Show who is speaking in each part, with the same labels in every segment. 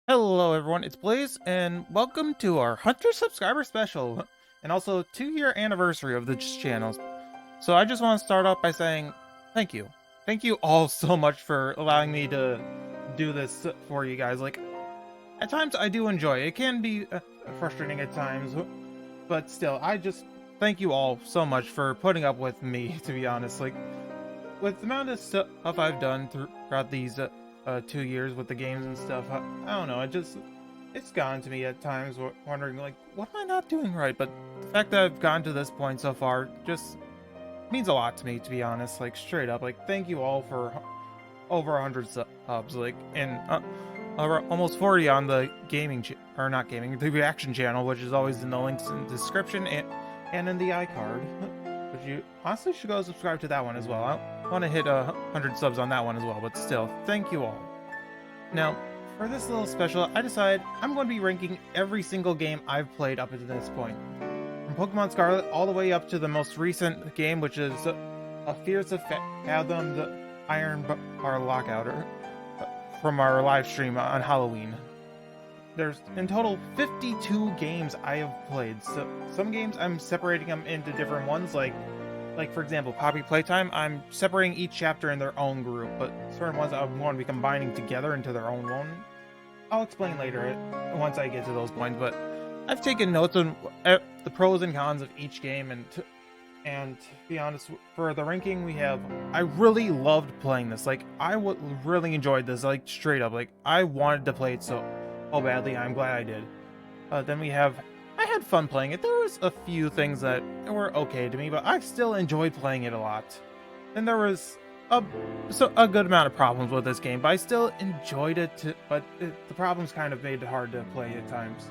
Speaker 1: Hello everyone, it's Blaze, and welcome to our Hunter subscriber special, and also 2-year anniversary of this channel. So I just want to start off by saying thank you. Thank you all so much for allowing me to do this for you guys. Like, at times I do enjoy it. It can be frustrating at times, but still, I just thank you all so much for putting up with me, to be honest. Like, with the amount of stuff I've done throughout these 2 years with the games and stuff, I don't know. It's gotten to me at times, wondering like, what am I not doing right? But the fact that I've gotten to this point so far just means a lot to me, to be honest. Like straight up, like thank you all for over 100 subs, like and over almost 40 on the or not gaming, the reaction channel, which is always in the links in the description and in the iCard. But you honestly should go subscribe to that one as well. I want to hit 100 subs on that one as well, but still, thank you all. Now, for this little special, I decided I'm going to be ranking every single game I've played up to this point. From Pokemon Scarlet all the way up to the most recent game, which is Fears of Fathom the Iron Bar Lockout, from our live stream on Halloween. There's in total 52 games I have played. So some games I'm separating them into different ones, like for example, Poppy Playtime. I'm separating each chapter in their own group, but certain ones I want to be combining together into their own one. I'll explain later once I get to those points. But I've taken notes on the pros and cons of each game, and to be honest, for the ranking we have, I really loved playing this. Like really enjoyed this. Like straight up, like I wanted to play it so badly. I'm glad I did. Then we have I had fun playing it. There was a few things that were okay to me, but I still enjoyed playing it a lot. And there was a good amount of problems with this game, but I still enjoyed it. The problems kind of made it hard to play at times.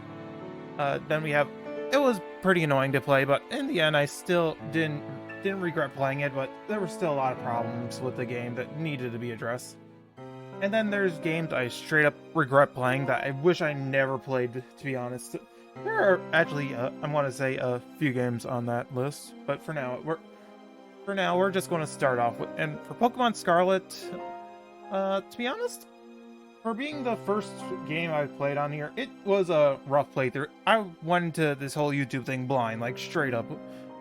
Speaker 1: Then we have it was pretty annoying to play, but in the end, I still didn't regret playing it. But there were still a lot of problems with the game that needed to be addressed. And then there's games I straight up regret playing that I wish I never played, to be honest. There are actually, I want to say, a few games on that list, but for now, we're just going to start off with, and for Pokemon Scarlet, to be honest, for being the first game I played on here, it was a rough playthrough. I went into this whole YouTube thing blind, like straight up.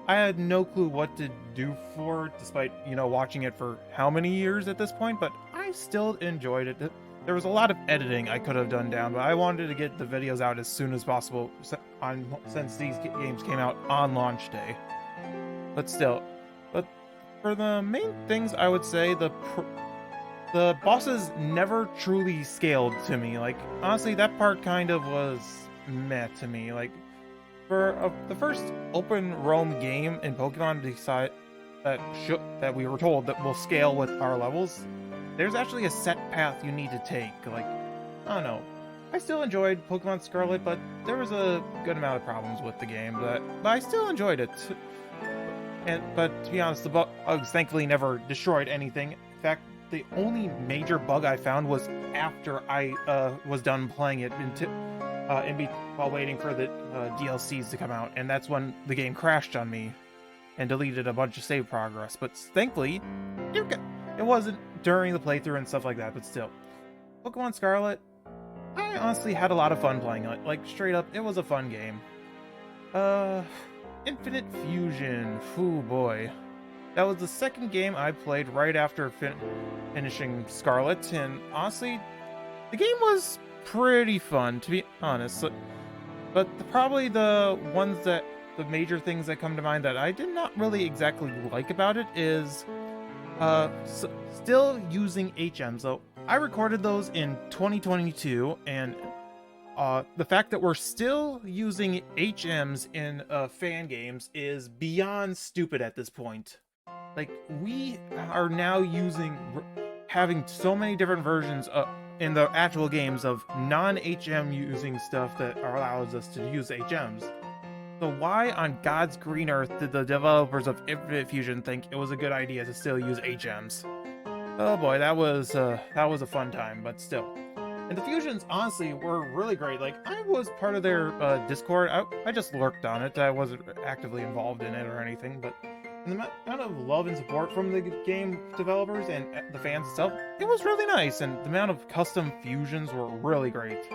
Speaker 1: I had no clue what to do for it, despite, watching it for how many years at this point, but I still enjoyed it. There was a lot of editing I could have done down, but I wanted to get the videos out as soon as possible since these games came out on launch day. But still, but for the main things, I would say the bosses never truly scaled to me. Like honestly, that part kind of was meh to me. Like for the first open roam game in Pokemon, that we were told that will scale with our levels, there's actually a set path you need to take. Like, I don't know. I still enjoyed Pokemon Scarlet, but there was a good amount of problems with the game. But I still enjoyed it. But to be honest, the bugs thankfully never destroyed anything. In fact, the only major bug I found was after I was done playing it while waiting for the DLCs to come out, and that's when the game crashed on me and deleted a bunch of save progress. But thankfully, it wasn't during the playthrough and stuff like that, but still. Pokemon Scarlet, I honestly had a lot of fun playing it. Like, straight up, it was a fun game. Infinite Fusion. Ooh, boy. That was the second game I played right after finishing Scarlet, and honestly, the game was pretty fun, to be honest. But probably the major things that come to mind that I did not really exactly like about it is still using HMs. So I recorded those in 2022, and the fact that we're still using HMs in fan games is beyond stupid at this point. Like, we are now having so many different versions in the actual games of non-HM using stuff that allows us to use HMs. So why on God's green earth did the developers of Infinite Fusion think it was a good idea to still use HMs? Oh boy, that was a fun time, but still. And the fusions, honestly, were really great. Like, I was part of their Discord. I just lurked on it. I wasn't actively involved in it or anything, but And the amount of love and support from the game developers and the fans itself, it was really nice, and the amount of custom fusions were really great.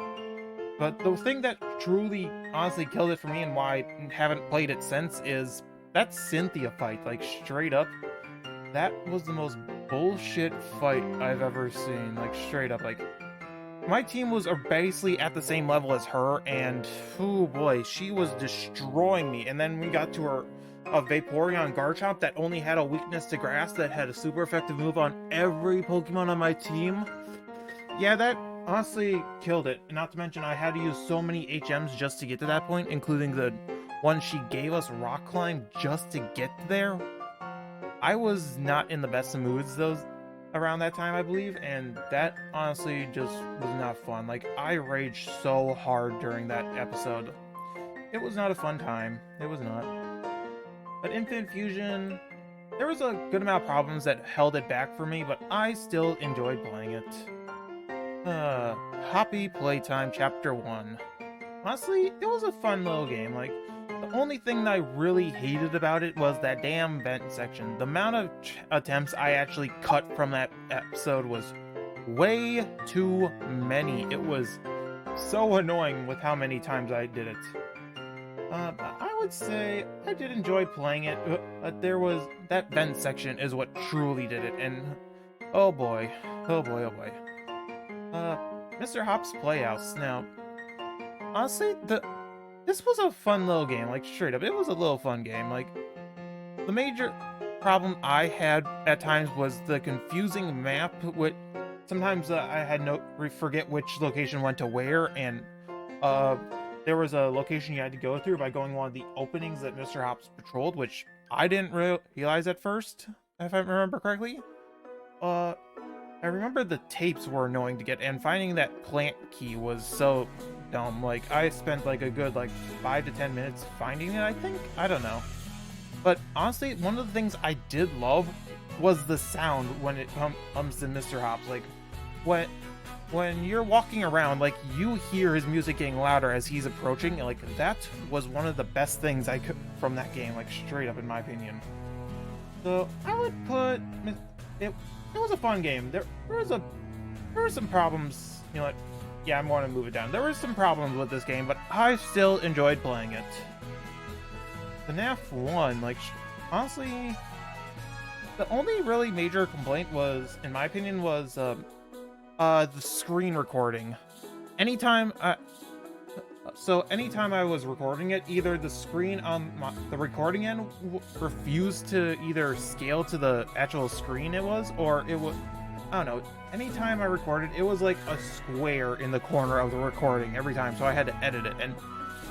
Speaker 1: But the thing that truly, honestly killed it for me and why I haven't played it since is that Cynthia fight. Like, straight up, that was the most bullshit fight I've ever seen. Like, straight up, like, my team was basically at the same level as her, and oh boy, she was destroying me. And then we got to her Vaporeon Garchomp that only had a weakness to grass that had a super effective move on every Pokemon on my team. Yeah, that honestly killed it. Not to mention I had to use so many HMs just to get to that point, including the one she gave us, Rock Climb, just to get there. I was not in the best of moods around that time, I believe, and that honestly just was not fun. Like, I raged so hard during that episode. It was not a fun time. It was not. But Infinite Fusion, there was a good amount of problems that held it back for me, but I still enjoyed playing it. Happy Playtime Chapter 1. Honestly, it was a fun little game. Like, the only thing that I really hated about it was that damn vent section. The amount of attempts I actually cut from that episode was way too many. It was so annoying with how many times I did it. I would say I did enjoy playing it, but that vent section is what truly did it, and oh boy, oh boy, oh boy. Mr. Hop's Playhouse. Now, honestly, this was a fun little game, like, straight up, it was a little fun game. Like, the major problem I had at times was the confusing map, which sometimes I had forget which location went to where, and there was a location you had to go through by going one of the openings that Mr. Hops patrolled, which I didn't realize at first, if I remember correctly. I remember the tapes were annoying to get, and finding that plant key was so dumb. Like, I spent like a good 5 to 10 minutes finding it, I think? I don't know. But honestly, one of the things I did love was the sound when it comes to Mr. Hops. Like, when you're walking around, like, you hear his music getting louder as he's approaching. Like, that was one of the best things I could from that game, like, straight up, in my opinion. So I would put it was a fun game. There were some problems, you know, like, yeah, I'm going to move it down. There were some problems with this game, but I still enjoyed playing it. FNAF 1, like, honestly, the only really major complaint was, in my opinion, was the screen recording. Anytime I was recording it, either the screen on the recording end refused to either scale to the actual screen it was, or it was, I don't know, anytime I recorded, it was like a square in the corner of the recording every time, so I had to edit it. And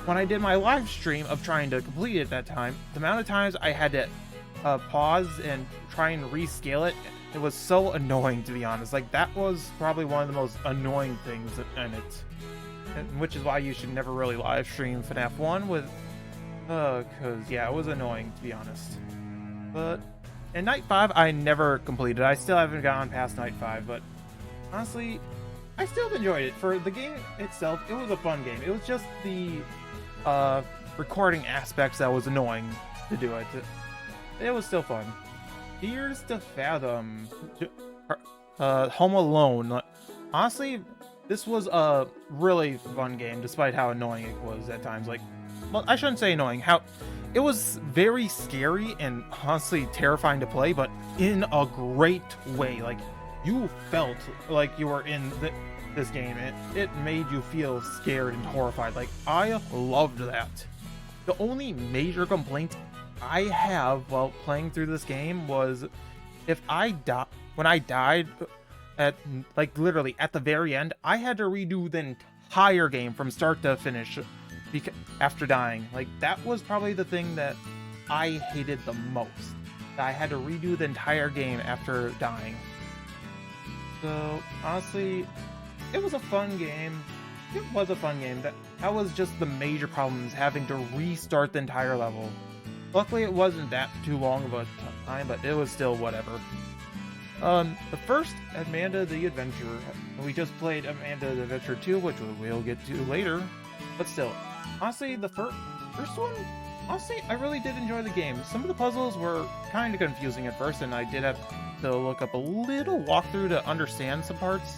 Speaker 1: when I did my live stream of trying to complete it that time, the amount of times I had to pause and try and rescale it, it was so annoying, to be honest. Like, that was probably one of the most annoying things in it. Which is why you should never really live stream FNAF 1 with, cause yeah, it was annoying, to be honest. But in Night 5, I never completed. I still haven't gone past Night 5, but honestly, I still enjoyed it. For the game itself, it was a fun game. It was just the recording aspects that was annoying to do it. It was still fun. Tears to Fathom, Home Alone. Honestly, this was a really fun game, despite how annoying it was at times. Like, well, I shouldn't say annoying. It was very scary and honestly terrifying to play, but in a great way. Like, you felt like you were in this game. It made you feel scared and horrified. Like, I loved that. The only major complaint I have while playing through this game was when I died at, like, literally at the very end, I had to redo the entire game from start to finish after dying. Like, that was probably the thing that I hated the most. I had to redo the entire game after dying. So honestly, it was a fun game. It was a fun game. That was just the major problems, having to restart the entire level. Luckily, it wasn't that too long of a time, but it was still whatever. The first Amanda the Adventure, we just played Amanda the Adventure 2, which we'll get to later, but still, honestly, the first one, honestly, I really did enjoy the game. Some of the puzzles were kind of confusing at first, and I did have to look up a little walkthrough to understand some parts.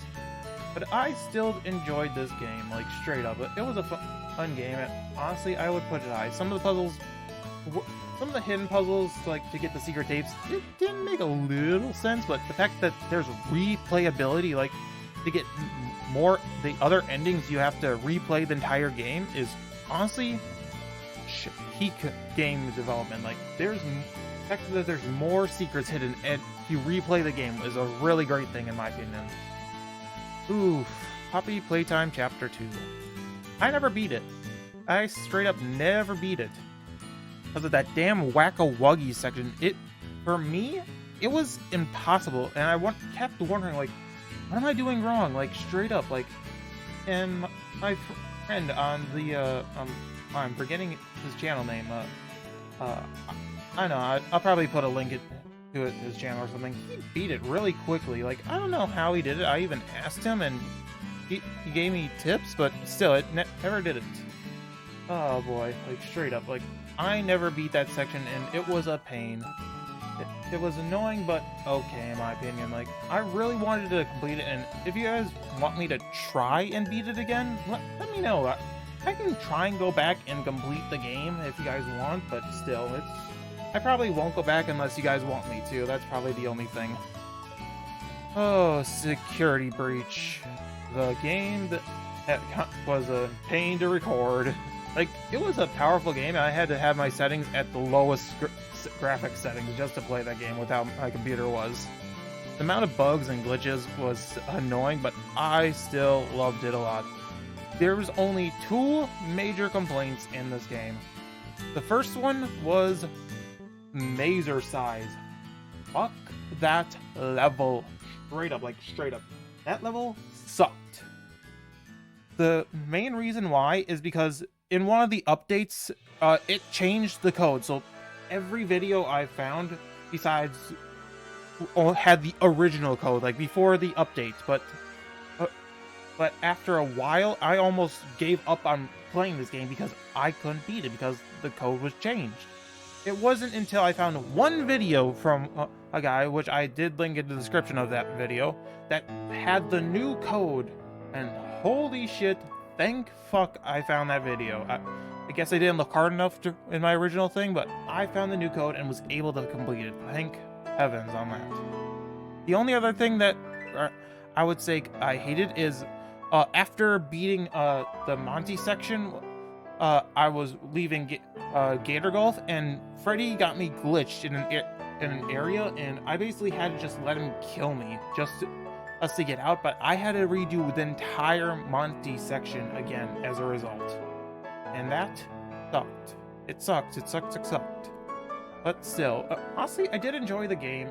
Speaker 1: But I still enjoyed this game, like straight up. It was a fun game, and honestly, I would put it high. Some of the puzzles, some of the hidden puzzles, like to get the secret tapes, it didn't make a little sense. But the fact that there's replayability, like to get more the other endings, you have to replay the entire game, is honestly peak game development. Like the fact that there's more secrets hidden and you replay the game is a really great thing in my opinion. Oof, Poppy Playtime Chapter 2. I never beat it. I straight up never beat it. Because of that damn Wacka-Wuggy section. For me, it was impossible. And I kept wondering, like, what am I doing wrong? Like, straight up, like, and my friend on the, I'm forgetting his channel name, I know, I'll probably put a link to his channel or something. He beat it really quickly. Like, I don't know how he did it. I even asked him, and he gave me tips, but still, it never did it. Oh boy, like straight up, like I never beat that section, and it was a pain. It was annoying, but okay in my opinion. Like, I really wanted to complete it, and if you guys want me to try and beat it again, let me know. I can try and go back and complete the game if you guys want, but still, I probably won't go back unless you guys want me to. That's probably the only thing. Oh, Security Breach. The game that was a pain to record. Like, it was a powerful game, and I had to have my settings at the lowest graphics settings just to play that game with how my computer was. The amount of bugs and glitches was annoying, but I still loved it a lot. There was only 2 major complaints in this game. The first one was Mazer size. Fuck that level. Straight up, like straight up. That level sucked. The main reason why is because in one of the updates, it changed the code. So every video I found besides had the original code, like before the update, but after a while, I almost gave up on playing this game because I couldn't beat it because the code was changed. It wasn't until I found one video from a guy, which I did link in the description of that video, that had the new code, and holy shit, thank fuck I found that video. I guess I didn't look hard enough in my original thing, but I found the new code and was able to complete it. Thank heavens on that. The only other thing that I would say I hated is after beating the Monty section, I was leaving Gator Golf, and Freddy got me glitched in an area, and I basically had to just let him kill me just to get out, but I had to redo the entire Monty section again as a result. And that sucked. It sucked. But still, honestly, I did enjoy the game.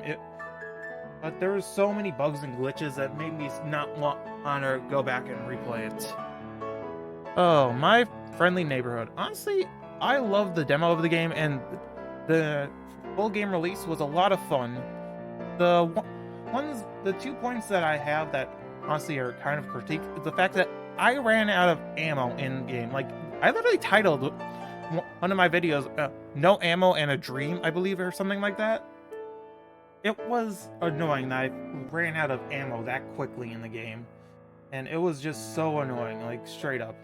Speaker 1: But there were so many bugs and glitches that made me not want to go back and replay it. Oh, My Friendly Neighborhood. Honestly, I loved the demo of the game, and the full game release was a lot of fun. The 2 points that I have that honestly are kind of critique is the fact that I ran out of ammo in game. Like, I literally titled one of my videos, No Ammo and a Dream, I believe, or something like that. It was annoying that I ran out of ammo that quickly in the game. And it was just so annoying, like, straight up.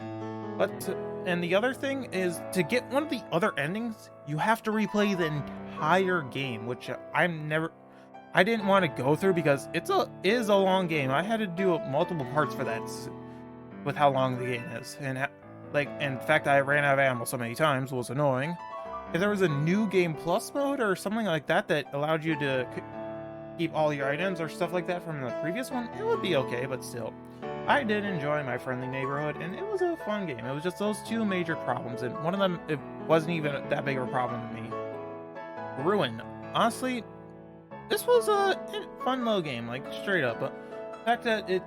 Speaker 1: And the other thing is, to get one of the other endings, you have to replay the entire game, which I didn't want to go through because it is a long game. I had to do multiple parts for that with how long the game is. And the fact that I ran out of ammo so many times was annoying. If there was a new game plus mode or something like that that allowed you to keep all your items or stuff like that from the previous one, it would be okay, but still. I did enjoy My Friendly Neighborhood, and it was a fun game. It was just those 2 major problems, and one of them, it wasn't even that big of a problem to me. Ruin. Honestly, this was a fun little game, like, straight up. But the fact that it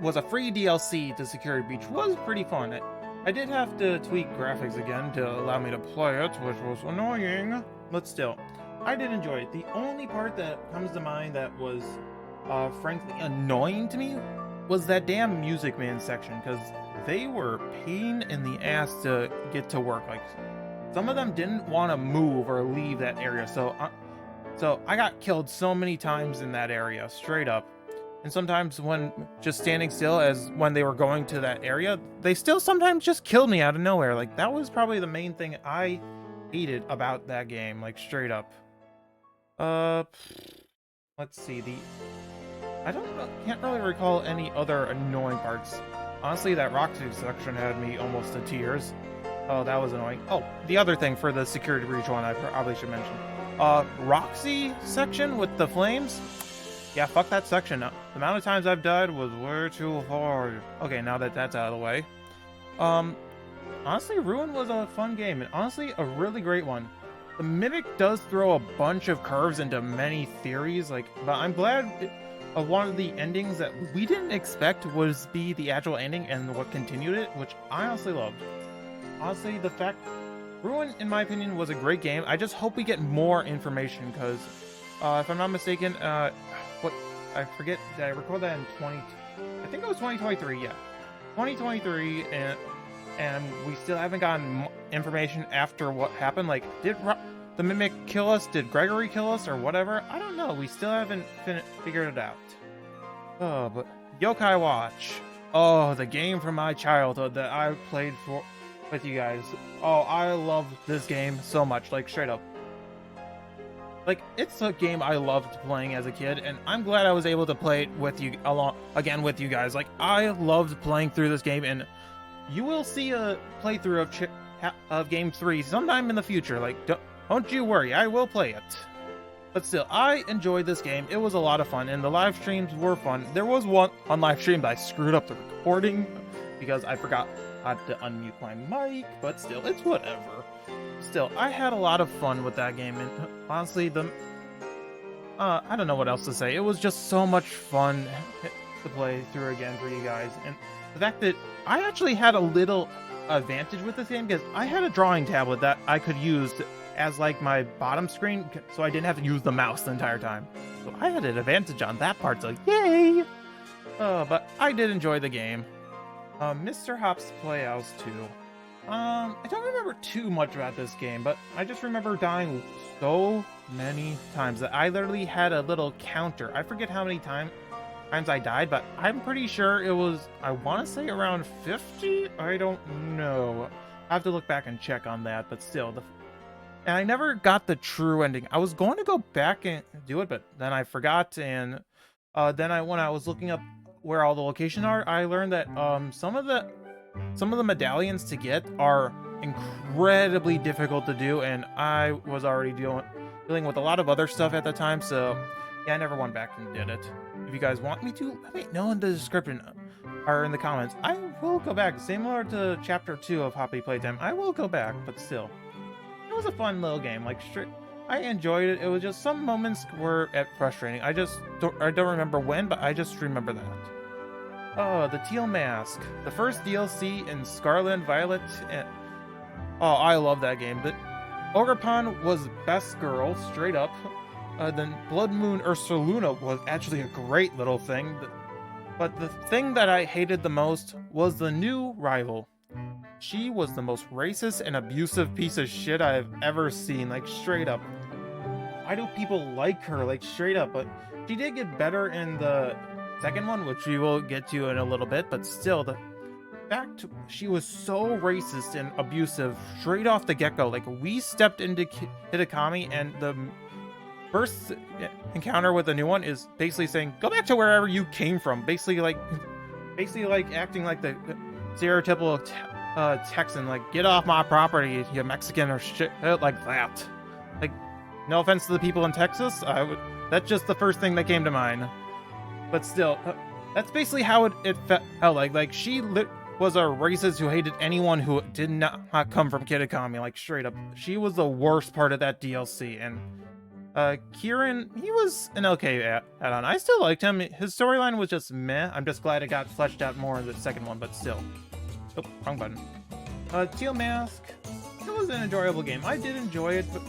Speaker 1: was a free DLC to Security Breach was pretty fun. I did have to tweak graphics again to allow me to play it, which was annoying, but still, I did enjoy it. The only part that comes to mind that was, frankly, annoying to me was that damn Music Man section, because they were a pain in the ass to get to work. Like, some of them didn't want to move or leave that area. So I got killed so many times in that area, straight up. And sometimes when just standing still as when they were going to that area, they still sometimes just killed me out of nowhere. Like, that was probably the main thing I hated about that game, like, straight up. Let's see, can't really recall any other annoying parts. Honestly, that Roxy section had me almost to tears. Oh, that was annoying. Oh, the other thing for the security breach one I probably should mention. Roxy section with the flames? Yeah, fuck that section. The amount of times I've died was way too hard. Okay, now that that's out of the way. Honestly, Ruin was a fun game, and honestly, a really great one. The Mimic does throw a bunch of curves into many theories, but I'm glad one of the endings that we didn't expect was be the actual ending and what continued it, which I honestly loved. Honestly, the fact Ruin, in my opinion, was a great game. I just hope we get more information, because if I'm not mistaken, I forget, did I record that in I think it was 2023, yeah. 2023, and we still haven't gotten information after what happened. Like, did the Mimic kill us? Did Gregory kill us, or whatever? I don't know. We still haven't figured it out. Oh, but Yokai Watch. Oh, the game from my childhood that I played with you guys. Oh, I loved this game so much, like, straight up. Like, it's a game I loved playing as a kid, and I'm glad I was able to play it with you again with you guys. Like, I loved playing through this game, and you will see a playthrough of Game 3 sometime in the future. Like, don't you worry, I will play it. But still, I enjoyed this game. It was a lot of fun, and the live streams were fun. There was one live stream that I screwed up the recording because I forgot how to unmute my mic, but still, it's whatever. Still, I had a lot of fun with that game, and honestly, I don't know what else to say. It was just so much fun to play through again for you guys, and the fact that I actually had a little advantage with this game because I had a drawing tablet that I could use as like my bottom screen, so I didn't have to use the mouse the entire time. So I had an advantage on that part, so yay! But I did enjoy the game. Mr. Hop's Playhouse 2. I don't remember too much about this game, but I just remember dying so many times that I literally had a little counter. I forget how many times I died, but I'm pretty sure it was, I want to say around 50? I don't know. I have to look back and check on that, but still. And I never got the true ending. I was going to go back and do it, but then I forgot, and when I was looking up where all the locations are, I learned that some of the medallions to get are incredibly difficult to do, and I was already dealing with a lot of other stuff at the time, so yeah, I never went back and did it. If you guys want me to, let me know in the description or in the comments. I will go back, similar to Chapter 2 of Hoppy Playtime. I will go back, but still. It was a fun little game. Like, I enjoyed it. It was just some moments were frustrating. I don't remember when, but I just remember that. Oh, the Teal Mask. The first DLC in Scarlet and Violet. Oh, I love that game. But Ogerpon was best girl, straight up. Then Blood Moon Ursaluna was actually a great little thing. But the thing that I hated the most was the new rival. She was the most racist and abusive piece of shit I've ever seen, like, straight up. Why do people like her, like, straight up? But she did get better in the second one, which we will get to in a little bit, but still, the fact she was so racist and abusive straight off the get-go. Like, we stepped into Kitakami, and the first encounter with the new one is basically saying, go back to wherever you came from. Basically like acting like the stereotypical Texan, like, get off my property, you Mexican, or shit like that. Like, no offense to the people in Texas, that's just the first thing that came to mind. But still, that's basically how it felt like. Like, she was a racist who hated anyone who did not come from Kitakami, like, straight up. She was the worst part of that DLC, and Kieran, he was an okay add-on. I still liked him. His storyline was just meh. I'm just glad it got fleshed out more in the second one, but still. Oh, wrong button. Teal Mask, it was an enjoyable game. I did enjoy it, but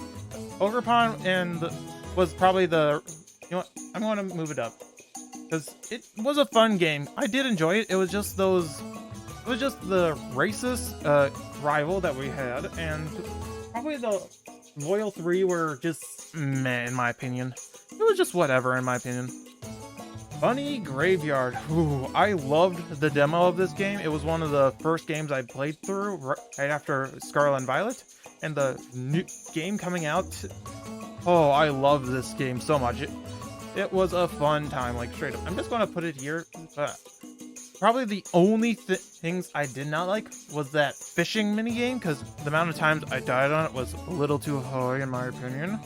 Speaker 1: Ogerpon was probably the... You know what? I'm going to move it up. Because it was a fun game. I did enjoy it. It was just the racist rival that we had, and probably the Royal 3 were just meh, in my opinion. It was just whatever, in my opinion. Bunny Graveyard. Ooh, I loved the demo of this game. It was one of the first games I played through right after Scarlet and Violet. And the new game coming out, oh, I love this game so much. It was a fun time, like straight up. I'm just going to put it here. Probably the only things I did not like was that fishing minigame, because the amount of times I died on it was a little too high, in my opinion.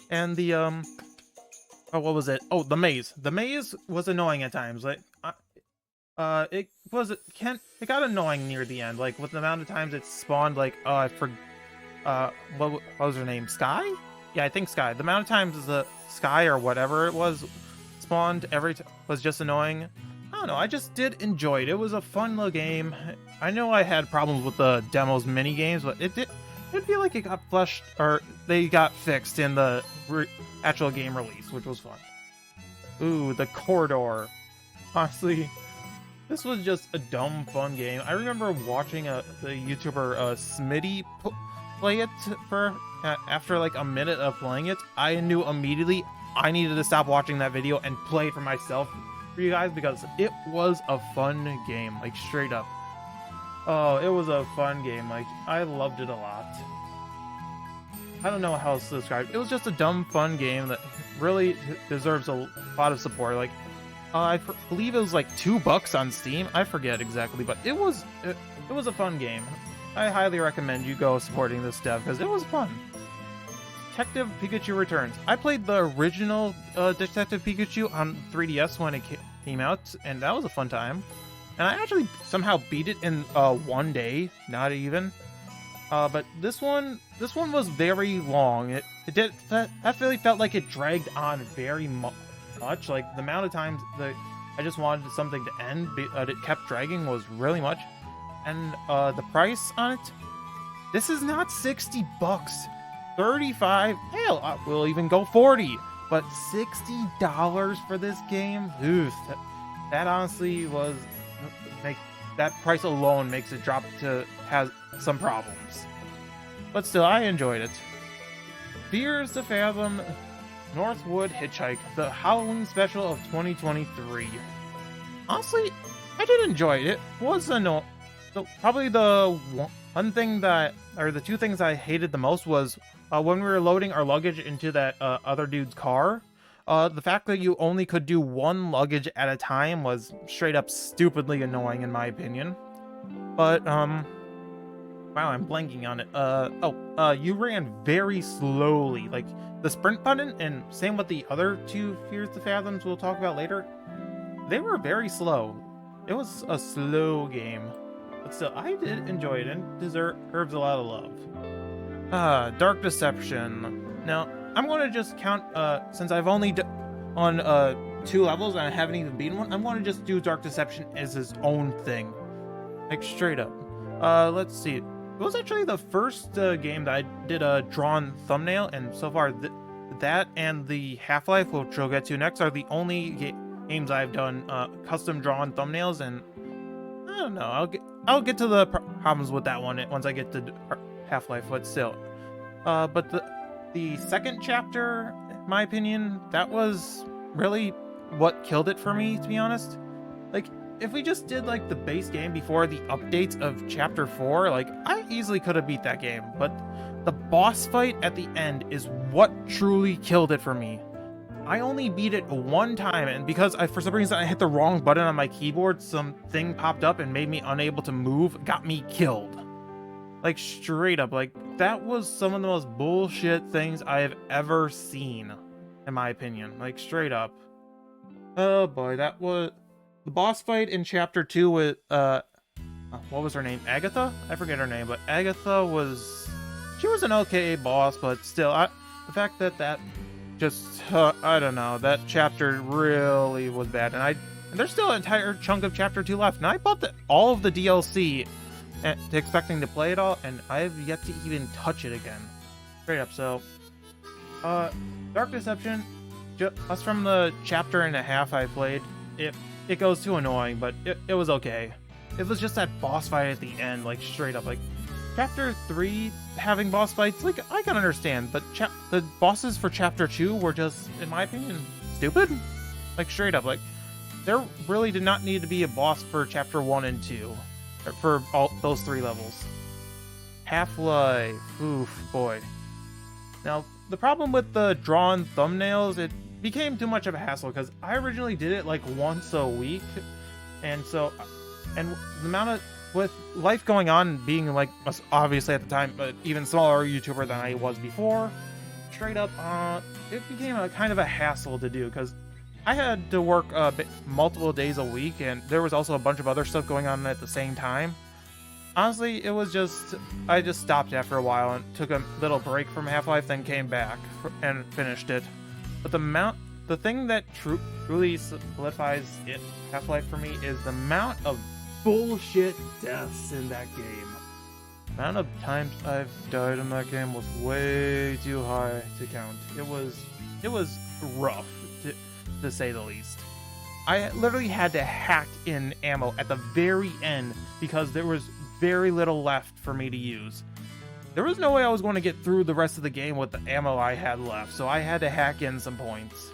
Speaker 1: And the, oh, what was it? Oh, the maze. The maze was annoying at times. Like, it got annoying near the end. Like, with the amount of times it spawned, like, what was her name? Sky? Yeah, I think Sky. The amount of times the Sky or whatever it was spawned was just annoying. I don't know. I just did enjoy it. It was a fun little game. I know I had problems with the demo's mini games, but it feel like it got fleshed, or they got fixed in the actual game release, which was fun. Ooh, the Corridor. Honestly, this was just a dumb fun game. I remember watching the YouTuber Smitty play it after like a minute of playing it. I knew immediately I needed to stop watching that video and play it for myself for you guys, because it was a fun game, like straight up. Oh, it was a fun game. Like, I loved it a lot. I don't know how else to describe it. It was just a dumb, fun game that really deserves a lot of support. Like, I believe it was like $2 on Steam. I forget exactly, but it was a fun game. I highly recommend you go supporting this dev, because it was fun. Detective Pikachu Returns. I played the original Detective Pikachu on 3DS when it came out, and that was a fun time. And I actually somehow beat it in one day, not even. But this one was very long. That really felt like it dragged on very much. Like, the amount of times I just wanted something to end, but it kept dragging was really much. And the price on it, this is not $60. 35, hell, we'll even go 40, but $60 for this game, oof, that honestly was, that price alone makes it drop to has some problems. But still, I enjoyed it. Fears to Fathom Northwood Hitchhike, the Halloween special of 2023. Honestly, I did enjoy it. It was probably the one thing that, or the two things I hated the most was when we were loading our luggage into that other dude's car. The fact that you only could do one luggage at a time was straight up stupidly annoying, in my opinion. But, wow, I'm blanking on it. You ran very slowly. Like, the sprint button, and same with the other two Fears to Fathoms we'll talk about later, they were very slow. It was a slow game. But still, I did enjoy it, and deserves a lot of love. Dark Deception. Now, I'm going to just count, since I've only on 2 levels and I haven't even beaten one, I'm going to just do Dark Deception as his own thing. Like, straight up. Let's see. It was actually the first game that I did a drawn thumbnail, and so far that and the Half-Life, which we'll get to next, are the only games I've done custom drawn thumbnails, and I don't know, I'll get to the problems with that one once I get to Half-Life, but still. But the second chapter, in my opinion, that was really what killed it for me, to be honest. Like, if we just did like the base game before the updates of chapter 4, like, I easily could have beat that game, but the boss fight at the end is what truly killed it for me. I only beat it one time, and because for some reason I hit the wrong button on my keyboard, something popped up and made me unable to move, got me killed. Like, straight up, like, that was some of the most bullshit things I have ever seen, in my opinion. Like, straight up. Oh boy, that was the boss fight in chapter 2 with what was her name? Agatha? I forget her name, but Agatha she was an okay boss, but still, the fact that just, I don't know, that chapter really was bad, and there's still an entire chunk of chapter 2 left, and I bought all of the DLC expecting to play it all, and I've yet to even touch it again. Straight up. So Dark Deception, just from the chapter and a half I played, it goes too annoying, but it was okay. It was just that boss fight at the end, like, straight up, like, Chapter 3 having boss fights, like, I can understand, but the bosses for Chapter 2 were just, in my opinion, stupid. Like, straight up, like, there really did not need to be a boss for Chapter 1 and 2, for all those 3 levels. Half-Life, oof, boy. Now, the problem with the drawn thumbnails, it became too much of a hassle, because I originally did it, like, once a week, and so, and the amount of, with life going on, being like obviously at the time, but even smaller YouTuber than I was before, straight up, it became a kind of a hassle to do because I had to work multiple days a week, and there was also a bunch of other stuff going on at the same time. Honestly, it was just I just stopped after a while and took a little break from Half-Life, then came back and finished it. But the thing that truly solidifies it Half-Life for me is the amount of bullshit deaths in that game. The amount of times I've died in that game was way too high to count. It was rough, to say the least. I literally had to hack in ammo at the very end because there was very little left for me to use. There was no way I was going to get through the rest of the game with the ammo I had left, so I had to hack in some points.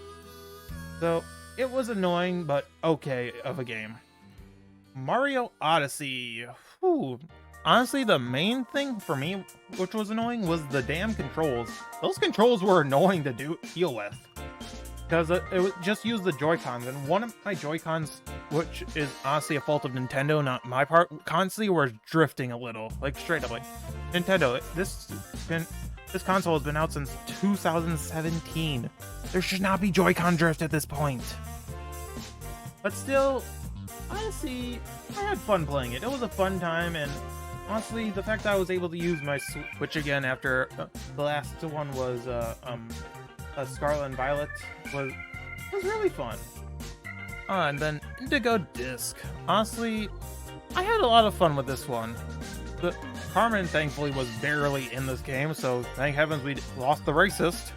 Speaker 1: So it was annoying, but okay of a game. Mario Odyssey. Whew. Honestly, the main thing for me, which was annoying, was the damn controls. Those controls were annoying to deal with. Because it would just use the Joy-Cons, and one of my Joy-Cons, which is honestly a fault of Nintendo, not my part, constantly were drifting a little. Like, straight up, like, Nintendo, this console has been out since 2017. There should not be Joy-Con drift at this point. But still, honestly, I had fun playing it. It was a fun time, and honestly, the fact that I was able to use my Switch again after the last one was Scarlet and Violet was really fun. And then Indigo Disc. Honestly, I had a lot of fun with this one. Carmen, thankfully, was barely in this game, so thank heavens we lost the racist.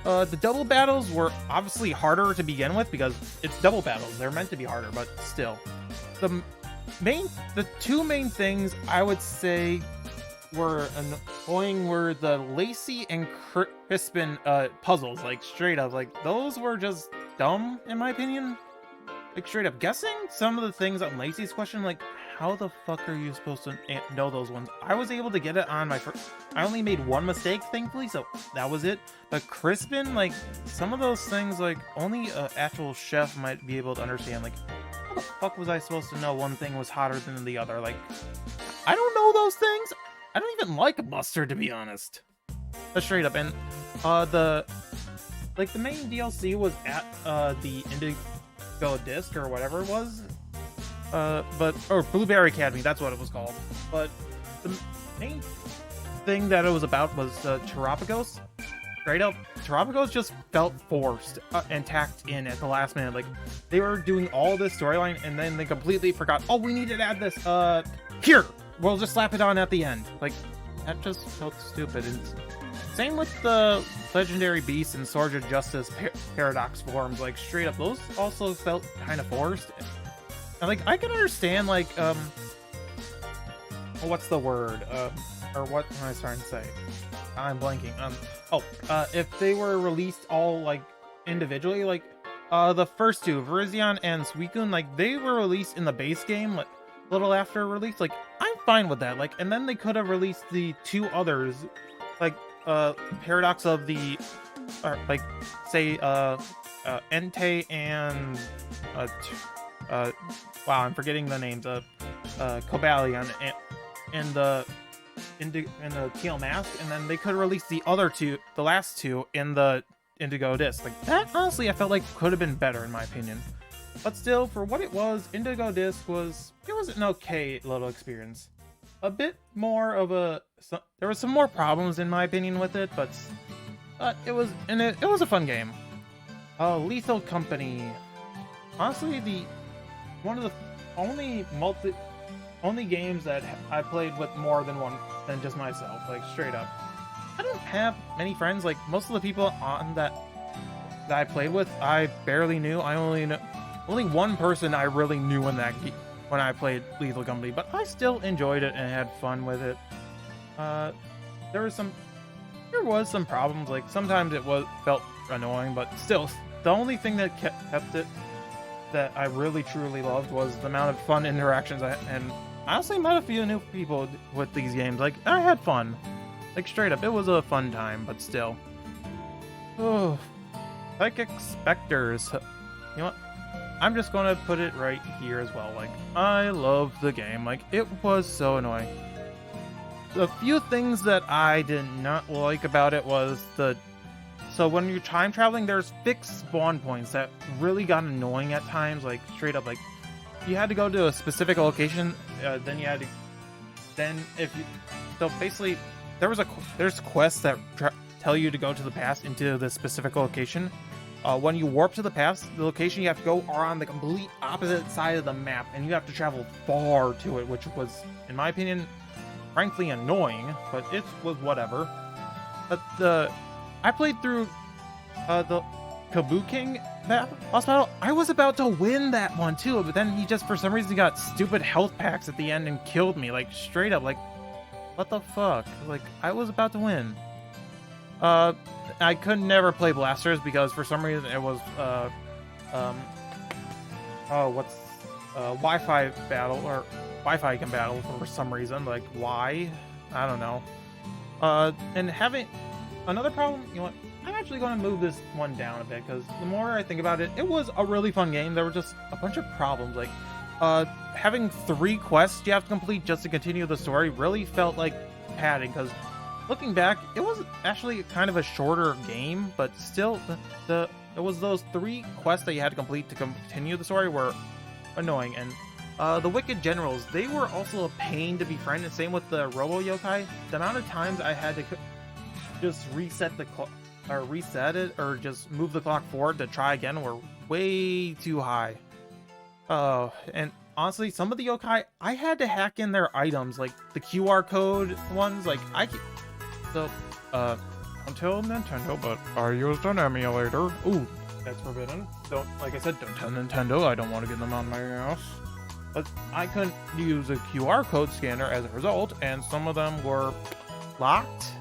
Speaker 1: The double battles were obviously harder to begin with because it's double battles. They're meant to be harder, but still. The two main things I would say were annoying were the Lacey and Crispin puzzles. Like, straight up, like, those were just dumb, in my opinion. Like, straight up, guessing some of the things on Lacey's question, like, how the fuck are you supposed to know those ones? I was able to get it on my first... I only made one mistake, thankfully, so that was it. But Crispin, like, some of those things, like, only an actual chef might be able to understand. Like, how the fuck was I supposed to know one thing was hotter than the other? Like, I don't know those things. I don't even like mustard, to be honest. But straight up, and the main DLC was at the Indigo Disc or whatever it was. Or Blueberry Academy, that's what it was called. But the main thing that it was about was Terrapagos. Straight up, Terrapagos just felt forced and tacked in at the last minute. Like, they were doing all this storyline and then they completely forgot, oh, we need to add this, here! We'll just slap it on at the end. Like, that just felt stupid. And same with the Legendary Beasts and Swords of Justice Paradox forms. Like, straight up, those also felt kind of forced. And, like, I can understand, like, what's the word? Or what am I trying to say? I'm blanking. If they were released all, like, individually, like, the first two, Virizion and Suicune, like, they were released in the base game, like, a little after release. Like, I'm fine with that. Like, and then they could have released the two others, like, Paradox of the, or, like, say, Entei and, wow, I'm forgetting the names of Cobalion and the Teal Mask, and then they could release the other two, the last two, in the Indigo Disc. Like, that honestly I felt like could have been better in my opinion. But still, for what it was, Indigo Disc was an okay little experience. A bit more of there was some more problems in my opinion with it, but it was a fun game. Lethal Company. Honestly, one of the only games that I played with more than one than just myself, like, straight up. I don't have many friends. Like, most of the people on that I played with, I barely knew. I only one person I really knew when I played Lethal Company, but I still enjoyed it and had fun with it. there was some problems. Like sometimes it felt annoying, but still, the only thing that kept it that I really truly loved was the amount of fun interactions and I honestly met a few new people with these games. Like I had fun, like straight up, it was a fun time. But still, oh, Psychic Spectres. You know what? I'm just gonna put it right here as well. Like I love the game. Like it was so annoying. The few things that I did not like about it was so when you're time traveling, there's fixed spawn points that really got annoying at times. Like straight up, like you had to go to a specific location, then you had to, so basically there's quests that tell you to go to the past into the specific location. When you warp to the past, the location you have to go are on the complete opposite side of the map, and you have to travel far to it, which was, in my opinion, frankly annoying, but it was whatever. But I played through the Kabuking boss battle. I was about to win that one too, but then he just for some reason got stupid health packs at the end and killed me, like straight up. Like what the fuck? Like I was about to win. I could never play blasters because for some reason it was Wi-Fi battle or Wi-Fi can battle for some reason. Like why? I don't know. And having another problem, you know what? I'm actually going to move this one down a bit because the more I think about it, it was a really fun game. There were just a bunch of problems. Like having 3 quests you have to complete just to continue the story really felt like padding, because looking back, it was actually kind of a shorter game, but still it was those 3 quests that you had to complete to continue the story were annoying. And the Wicked Generals, they were also a pain to befriend, and same with the Robo Yokai. The amount of times I had to just reset the clock, or reset it, or just move the clock forward to try again were way too high. And honestly, some of the yokai, I had to hack in their items, like the QR code ones. Like don't tell Nintendo, but I used an emulator. Ooh, that's forbidden. Like I said, don't tell Nintendo. I don't want to get them on my ass. But I couldn't use a QR code scanner as a result, and some of them were locked.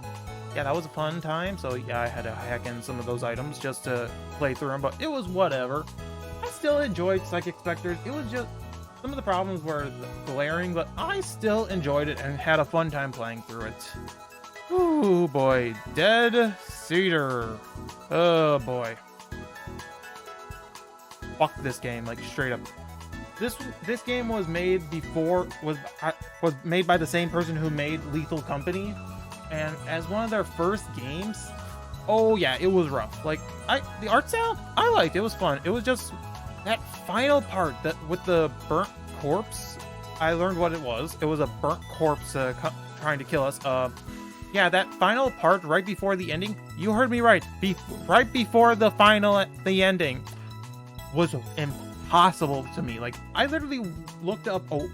Speaker 1: Yeah, that was a fun time. So yeah, I had to hack in some of those items just to play through them, but it was whatever. I still enjoyed Psychic Spectres. It was just some of the problems were glaring, but I still enjoyed it and had a fun time playing through it. Oh boy, Dead Cedar. Oh boy. Fuck this game, like straight up. This game was made was made by the same person who made Lethal Company. And as one of their first games, oh yeah, it was rough. Like the art style, I liked. It was fun. It was just that final part that with the burnt corpse. I learned what it was. It was a burnt corpse trying to kill us. Yeah, that final part right before the ending. You heard me right. Right before the ending was impossible to me. Like I literally looked up a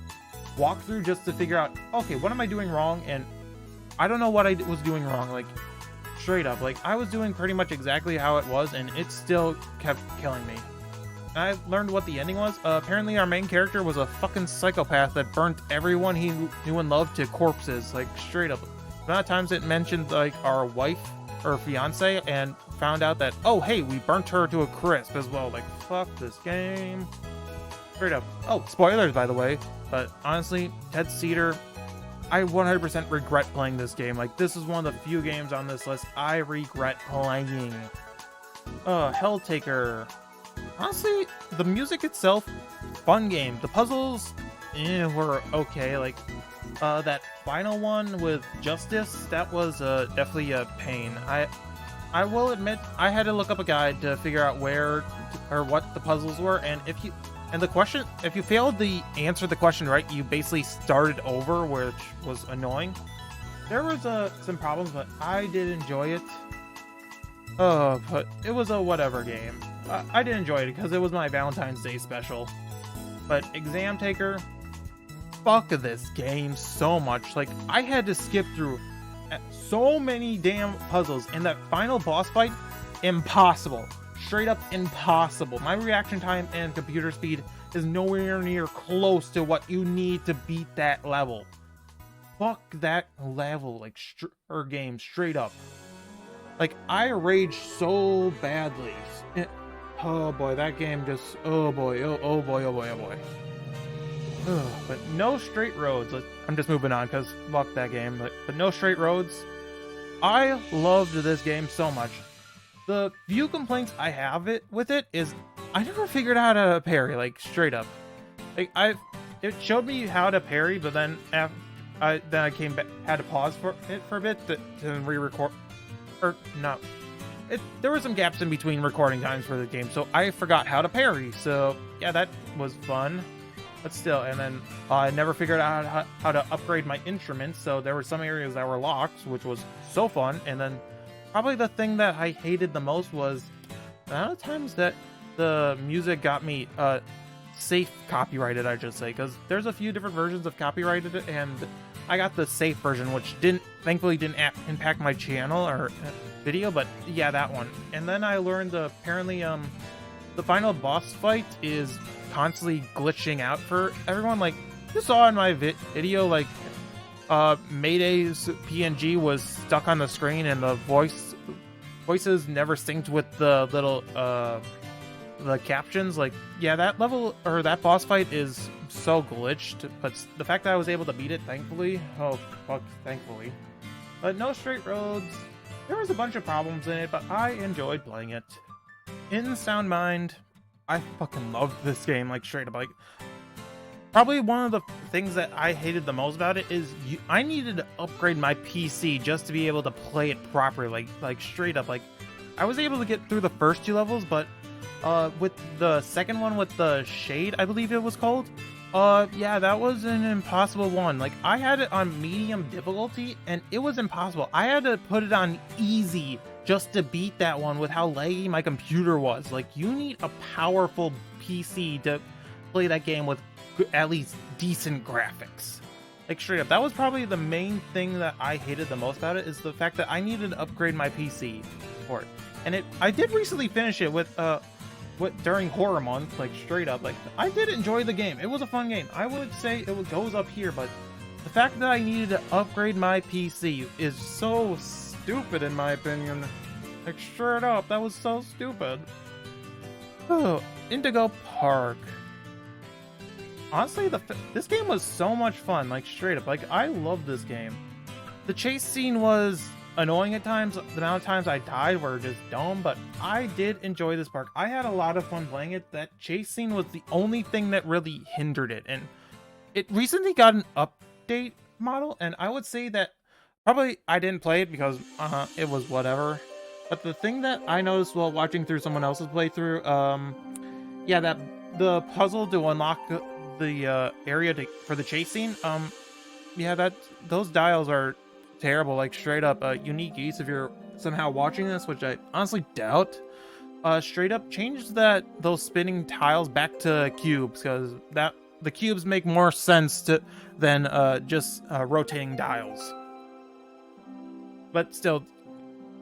Speaker 1: walkthrough just to figure out, okay, what am I doing wrong? And I don't know what I was doing wrong, like, straight up. Like, I was doing pretty much exactly how it was, and it still kept killing me. And I learned what the ending was. Apparently, our main character was a fucking psychopath that burnt everyone he knew and loved to corpses, like, straight up. A lot of times it mentioned, like, our wife, or fiance, and found out that, oh, hey, we burnt her to a crisp as well. Like, fuck this game. Straight up. Oh, spoilers, by the way. But, honestly, Dead Cedar, I 100% regret playing this game. Like, this is one of the few games on this list I regret playing. Helltaker. Honestly, the music itself, fun game. The puzzles, were okay. Like, that final one with Justice, that was definitely a pain. I will admit, I had to look up a guide to figure out where or what the puzzles were, and if you failed to answer the question right, you basically started over, which was annoying. There was some problems, but I did enjoy it. But it was a whatever game. I did enjoy it because it was my Valentine's Day special. But Exam Taker, fuck this game so much. Like, I had to skip through so many damn puzzles, and that final boss fight, impossible. Straight up impossible. My reaction time and computer speed is nowhere near close to what you need to beat that level. fuck that level, like, or game, straight up. Like, I raged so badly. Oh boy, that game just, oh boy, oh boy, oh boy, oh boy. Ugh, but no straight roads. I'm just moving on because fuck that game. But no straight roads. I loved this game so much. The few complaints I have with it is I never figured out how to parry, like, straight up. Like, it showed me how to parry, but then I came back, had to pause for it for a bit to re-record, or no. There were some gaps in between recording times for the game, so I forgot how to parry. So yeah, that was fun, but still. And then I never figured out how to upgrade my instruments, so there were some areas that were locked, which was so fun. And then probably the thing that I hated the most was the amount of times that the music got me safe copyrighted, I should say, because there's a few different versions of copyrighted, and I got the safe version, which thankfully didn't impact my channel or video, but yeah, that one. And then I learned apparently the final boss fight is constantly glitching out for everyone. Like you saw in my video, like Mayday's PNG was stuck on the screen and the voices never synced with the little the captions. Like, yeah, that level or that boss fight is so glitched, but the fact that I was able to beat it, thankfully, oh fuck, thankfully. But no straight roads. There was a bunch of problems in it, but I enjoyed playing it. In Sound Mind, I fucking loved this game, like, straight up. Like, probably one of the things that I hated the most about it is I needed to upgrade my PC just to be able to play it properly, like straight up. Like, I was able to get through the first two levels, but with the second one with the Shade, I believe it was called, yeah, that was an impossible one. Like, I had it on medium difficulty, and it was impossible. I had to put it on easy just to beat that one with how laggy my computer was. Like, you need a powerful PC to play that game with at least decent graphics. Like, straight up, that was probably the main thing that I hated the most about it, is the fact that I needed to upgrade my PC for it. And I did recently finish it with during horror month, like, straight up. Like, I did enjoy the game. It was a fun game. I would say it goes up here, but the fact that I needed to upgrade my PC is so stupid in my opinion. Like, straight up, that was so stupid. Oh, Indigo Park. Honestly, this game was so much fun, like, straight up. Like, I love this game. The chase scene was annoying at times. The amount of times I died were just dumb, but I did enjoy this park. I had a lot of fun playing it. That chase scene was the only thing that really hindered it, and it recently got an update model, and I would say that probably I didn't play it because it was whatever. But the thing that I noticed while watching through someone else's playthrough, yeah, that the puzzle to unlock the area for the chase scene, yeah, those dials are terrible, like, straight up. Unique Geese, if you're somehow watching this, which I honestly doubt, straight up change those spinning tiles back to cubes, because the cubes make more sense than just rotating dials. But still,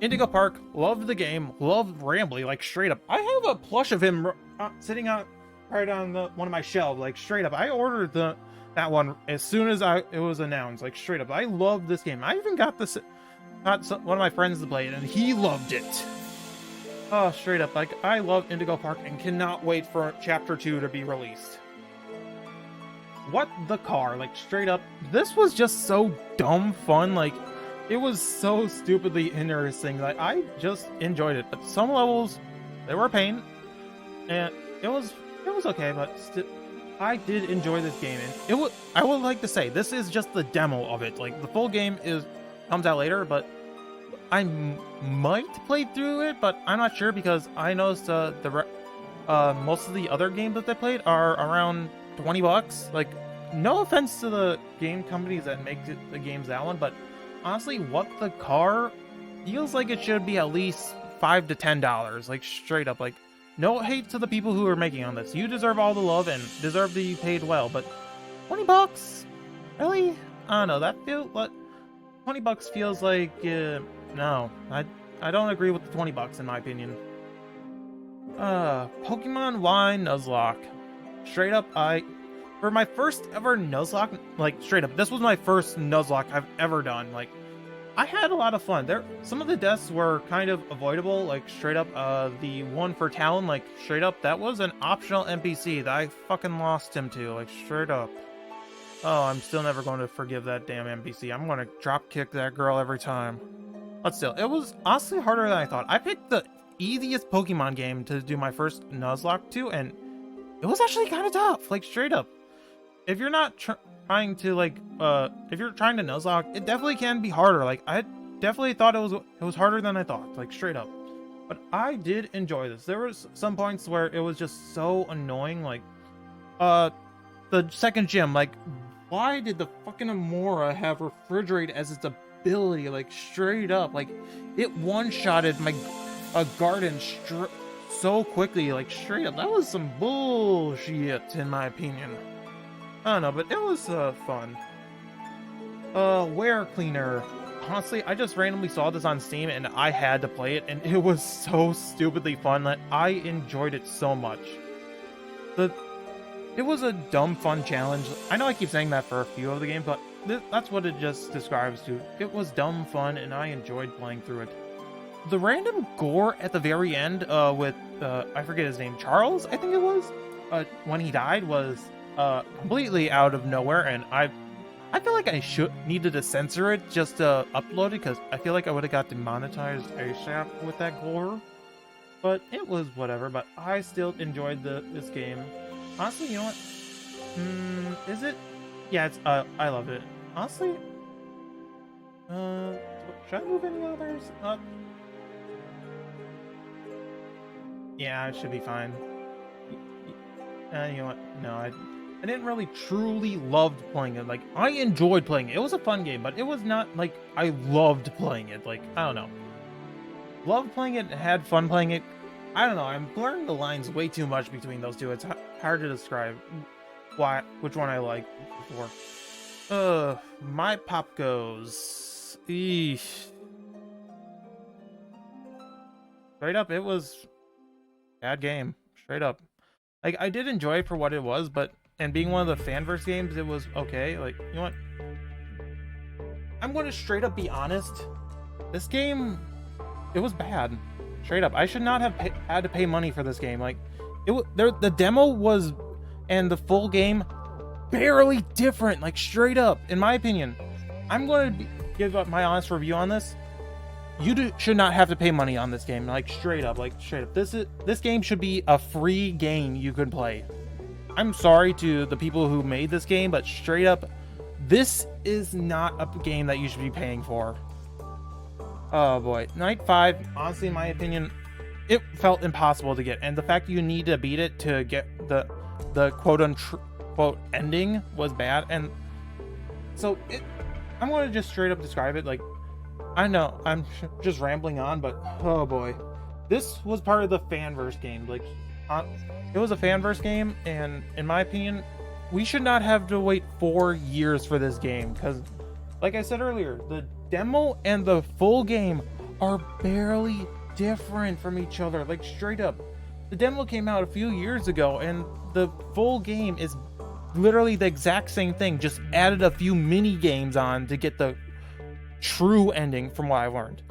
Speaker 1: Indigo Park, loved the game, loved Rambly, like, straight up. I have a plush of him sitting out right on one of my shelves, like, straight up. I ordered that one as soon as it was announced, like, straight up. I loved this game. I even got one of my friends to play it, and he loved it. Oh, straight up, like, I love Indigo Park and cannot wait for Chapter 2 to be released. What the Car, like, straight up, this was just so dumb fun. Like, it was so stupidly interesting. Like, I just enjoyed it. But some levels, they were a pain, and it was okay, but still, I did enjoy this game. And I would like to say, this is just the demo of it. Like, the full game comes out later, but I might play through it, but I'm not sure, because I noticed most of the other games that they played are around $20. Like, no offense to the game companies that make the games that one, but honestly, What the Car feels like it should be at least $5 to $10. Like, straight up. Like, no hate to the people who are making on this. You deserve all the love and deserve to be paid well, but $20? Really? I don't know. That feels like $20 feels like no. I don't agree with the $20 in my opinion. Pokemon Y Nuzlocke. Straight up, for my first ever Nuzlocke, like straight up, this was my first Nuzlocke I've ever done. Like, I had a lot of fun. Some of the deaths were kind of avoidable, like straight up, the one for Talon, like straight up, that was an optional NPC that I fucking lost him to, like straight up. Oh, I'm still never going to forgive that damn NPC. I'm going to drop kick that girl every time. But still, it was honestly harder than I thought. I picked the easiest Pokemon game to do my first Nuzlocke to, and it was actually kind of tough, like straight up. If you're not trying to if you're trying to Nuzlocke, it definitely can be harder. Like, I definitely thought it was harder than I thought, like straight up. But I did enjoy this. There was some points where it was just so annoying, like the second gym, like, why did the fucking Amora have Refrigerate as its ability? Like, straight up, like, it one-shotted my garden so quickly, like straight up. That was some bullshit in my opinion. I don't know, but it was fun. Ware Cleaner. Honestly, I just randomly saw this on Steam and I had to play it, and it was so stupidly fun that I enjoyed it so much. It was a dumb fun challenge. I know I keep saying that for a few of the games, but that's what it just describes to. It was dumb fun and I enjoyed playing through it. The random gore at the very end with I forget his name, Charles, I think it was, when he died was completely out of nowhere, and I feel like I needed to censor it just to upload it, because I feel like I would have got demonetized ASAP with that gore. But it was whatever. But I still enjoyed this game. Honestly, you know what? Is it? Yeah, it's I love it. Honestly, should I move any others up? Yeah, it should be fine. You know what? No, I didn't really truly loved playing it. Like, I enjoyed playing it. It was a fun game, but it was not like I loved playing it. Like, I don't know. Loved playing it, had fun playing it. I don't know. I'm blurring the lines way too much between those two. It's hard to describe which one I like before. My pop goes. Eesh. Straight up, it was bad game. Straight up. Like, I did enjoy it for what it was, but and being one of the fanverse games, it was okay. Like, you know what? I'm going to straight up be honest. This game, it was bad. Straight up. I should not have had to pay money for this game. Like, the demo was, and the full game, barely different. Like, straight up, in my opinion. I'm going to give up my honest review on this. You should not have to pay money on this game. Like, straight up. Like, straight up. This game should be a free game you could play. I'm sorry to the people who made this game, but straight up, this is not a game that you should be paying for. Oh boy. Night 5, honestly, in my opinion, it felt impossible to get. And the fact you need to beat it to get the quote-unquote ending was bad. And so I'm going to just straight up describe it. Like, I know I'm just rambling on, but oh boy. This was part of the fanverse game. Like, it was a fanverse game, and in my opinion, we should not have to wait 4 years for this game, because, like I said earlier, the demo and the full game are barely different from each other. Like, straight up. The demo came out a few years ago, and the full game is literally the exact same thing, just added a few mini games on to get the true ending, from what I learned.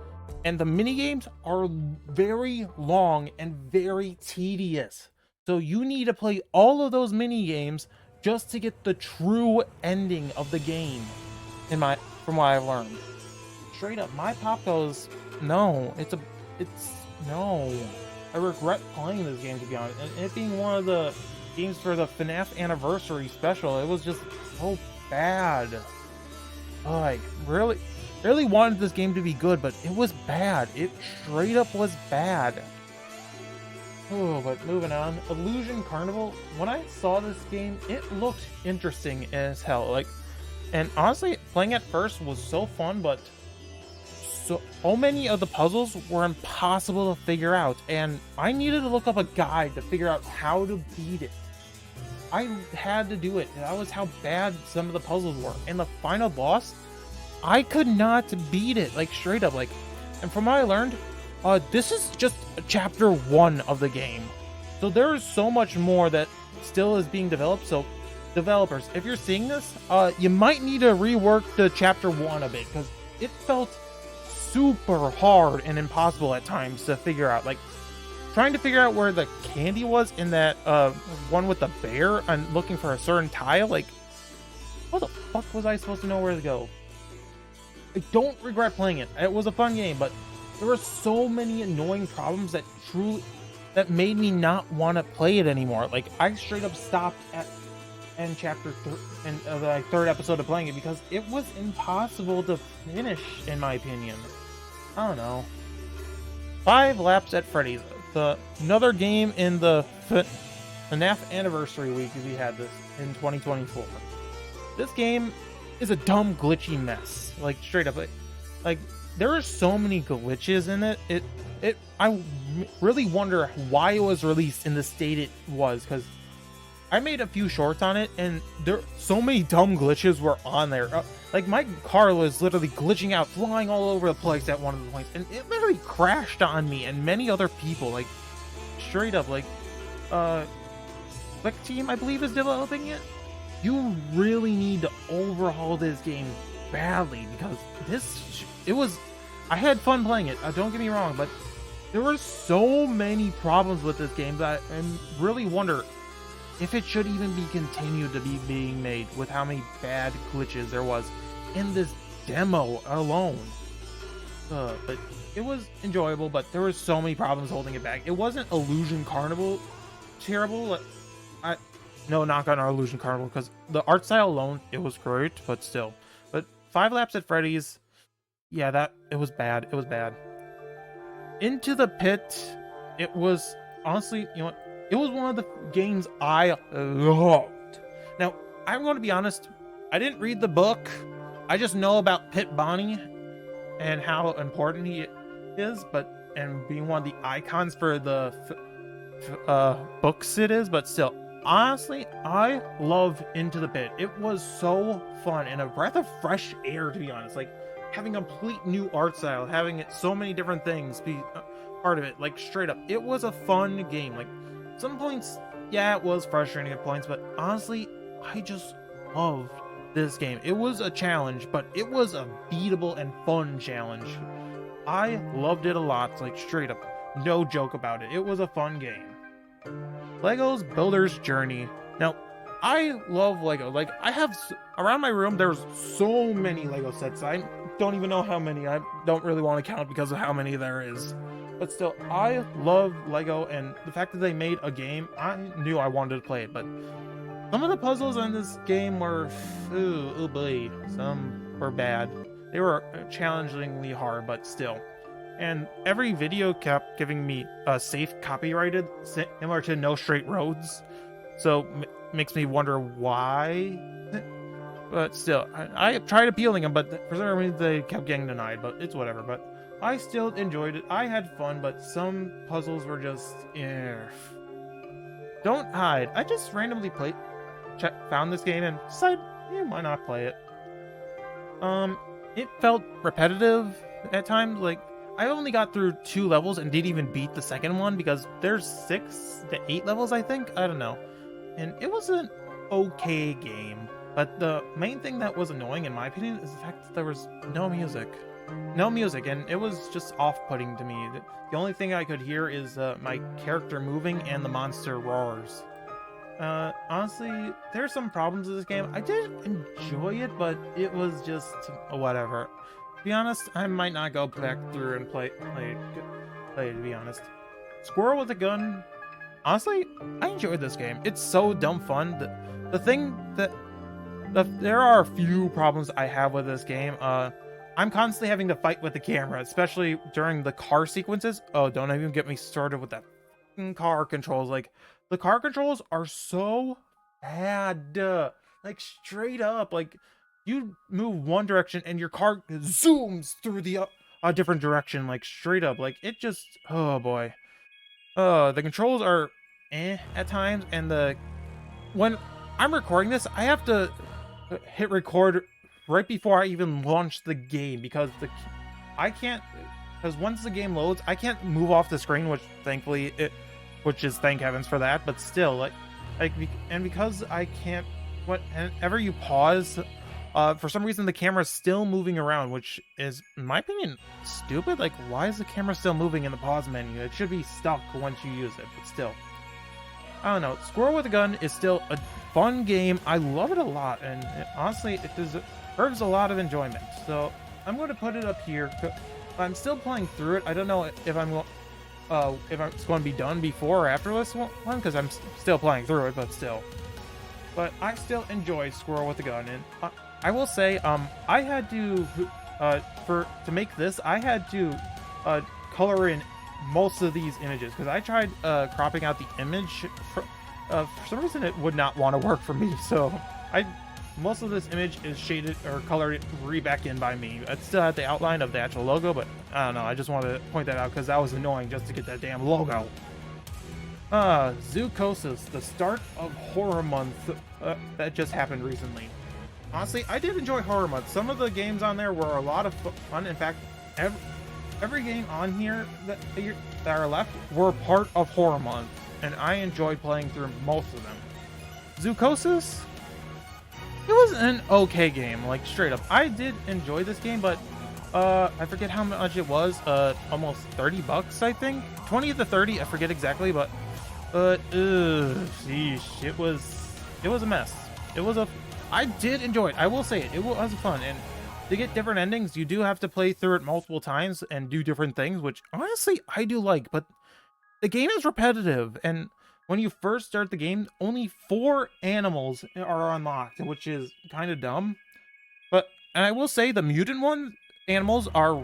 Speaker 1: And the mini games are very long and very tedious. So you need to play all of those mini games just to get the true ending of the game. From what I've learned. Straight up, my pop goes, no. No. I regret playing this game, to be honest. And it being one of the games for the FNAF Anniversary Special, it was just so bad. Like, really wanted this game to be good, but it was bad. It straight up was bad. Oh, but moving on. Illusion Carnival. When I saw this game, it looked interesting as hell. Like, and honestly, playing at first was so fun, but so many of the puzzles were impossible to figure out, and I needed to look up a guide to figure out how to beat it. I had to do it. That was how bad some of the puzzles were. And the final boss, I could not beat it, like, straight up. Like, and from what I learned, this is just chapter 1 of the game. So there is so much more that still is being developed. So developers, if you're seeing this, you might need to rework the chapter 1 a bit, because it felt super hard and impossible at times to figure out. Like, trying to figure out where the candy was in that one with the bear and looking for a certain tile. Like, how the fuck was I supposed to know where to go? I don't regret playing it. It was a fun game, but there were so many annoying problems that made me not want to play it anymore. Like, I straight up stopped at end chapter and the third episode of playing it because it was impossible to finish, in my opinion. I don't know. 5 Laps at Freddy's, another game in the FNAF anniversary week. We had this in 2024. This game is a dumb glitchy mess. Like, straight up, like there are so many glitches in it. I really wonder why it was released in the state it was, because I made a few shorts on it, and there so many dumb glitches were on there. Like, my car was literally glitching out, flying all over the place at one of the points, and it literally crashed on me and many other people. Like, straight up, like, Click Team, I believe, is developing it. You really need to overhaul this game badly, because I had fun playing it, don't get me wrong, but there were so many problems with this game that I really wonder if it should even be continued to be being made with how many bad glitches there was in this demo alone. But it was enjoyable, but there were so many problems holding it back. It wasn't Illusion Carnival terrible. No knock on our Illusion Carnival, because the art style alone, it was great, but still. But 5 Laps at Freddy's, yeah, it was bad. It was bad. Into the Pit, it was honestly, you know what? It was one of the games I loved. Now, I'm going to be honest, I didn't read the book. I just know about Pit Bonnie and how important he is, and being one of the icons for the books it is, but still, honestly, I love Into the Pit. It was so fun and a breath of fresh air, to be honest. Like, having a complete new art style, having it so many different things be part of it. Like, straight up, it was a fun game. Like, some points, yeah, it was frustrating at points, but honestly, I just loved this game. It was a challenge, but it was a beatable and fun challenge. I loved it a lot. Like, straight up, no joke about it. It was a fun game. Lego's Builder's Journey. Now, I love Lego. Like, I have, around my room, there's so many Lego sets. I don't even know how many. I don't really want to count because of how many there is. But still, I love Lego, and the fact that they made a game, I knew I wanted to play it. But some of the puzzles in this game were, ooh boy, some were bad. They were challengingly hard, but still. And every video kept giving me a safe copyrighted, similar to No Straight Roads. So makes me wonder why. But still, I tried appealing them, but for some reason they kept getting denied. But it's whatever. But I still enjoyed it. I had fun, but some puzzles were just, Don't Hide. I just randomly found this game and decided, why not play it? It felt repetitive at times. Like, I only got through 2 levels and didn't even beat the second one because there's 6 to 8 levels, I think. I don't know. And it was an okay game. But the main thing that was annoying, in my opinion, is the fact that there was no music. No music, and it was just off-putting to me. The only thing I could hear is my character moving and the monster roars. Honestly, there's some problems with this game. I did enjoy it, but it was just whatever. To be honest, I might not go back through and play to be honest. Squirrel with a Gun. Honestly, I enjoyed this game. It's so dumb fun. There are a few problems I have with this game. I'm constantly having to fight with the camera, especially during the car sequences. Oh, don't even get me started with that car controls. Like, the car controls are so bad. Like, straight up, like, you move one direction and your car zooms through the a different direction. Like, straight up, like, it just, oh boy. The controls are at times, and when I'm recording this, I have to hit record right before I even launch the game, because once the game loads, I can't move off the screen, which thank heavens for that. But still, and because I can't whenever you pause, for some reason the camera's still moving around, which is, in my opinion, stupid. Like, why is the camera still moving in the pause menu? It should be stuck once you use it, but still. I don't know. Squirrel with a Gun is still a fun game. I love it a lot, and honestly, it deserves a lot of enjoyment. So I'm going to put it up here. I'm still playing through it. I don't know if it's going to be done before or after this one, because I'm still playing through it, but still. But I still enjoy Squirrel with a Gun, and I will say, I had to, to make this, I had to color in most of these images, because I tried cropping out the image. For some reason it would not want to work for me, so most of this image is shaded or colored back in by me. It still had the outline of the actual logo, but I don't know, I just wanted to point that out because that was annoying just to get that damn logo. Zoochosis, the start of horror month that just happened recently. Honestly, I did enjoy horror month. Some of the games on there were a lot of fun. In fact, every game on here that are left were part of horror month, and I enjoyed playing through most of them. Zoochosis, it was an okay game, like straight up. I did enjoy this game, but I forget how much it was. Almost $30, I think. 20 to 30, I forget exactly, but sheesh, it was a mess. I did enjoy it. I will say it was fun, and to get different endings, you do have to play through it multiple times and do different things, which honestly I do like, but the game is repetitive, and when you first start the game, only 4 animals are unlocked, which is kind of dumb. And I will say the mutant animals are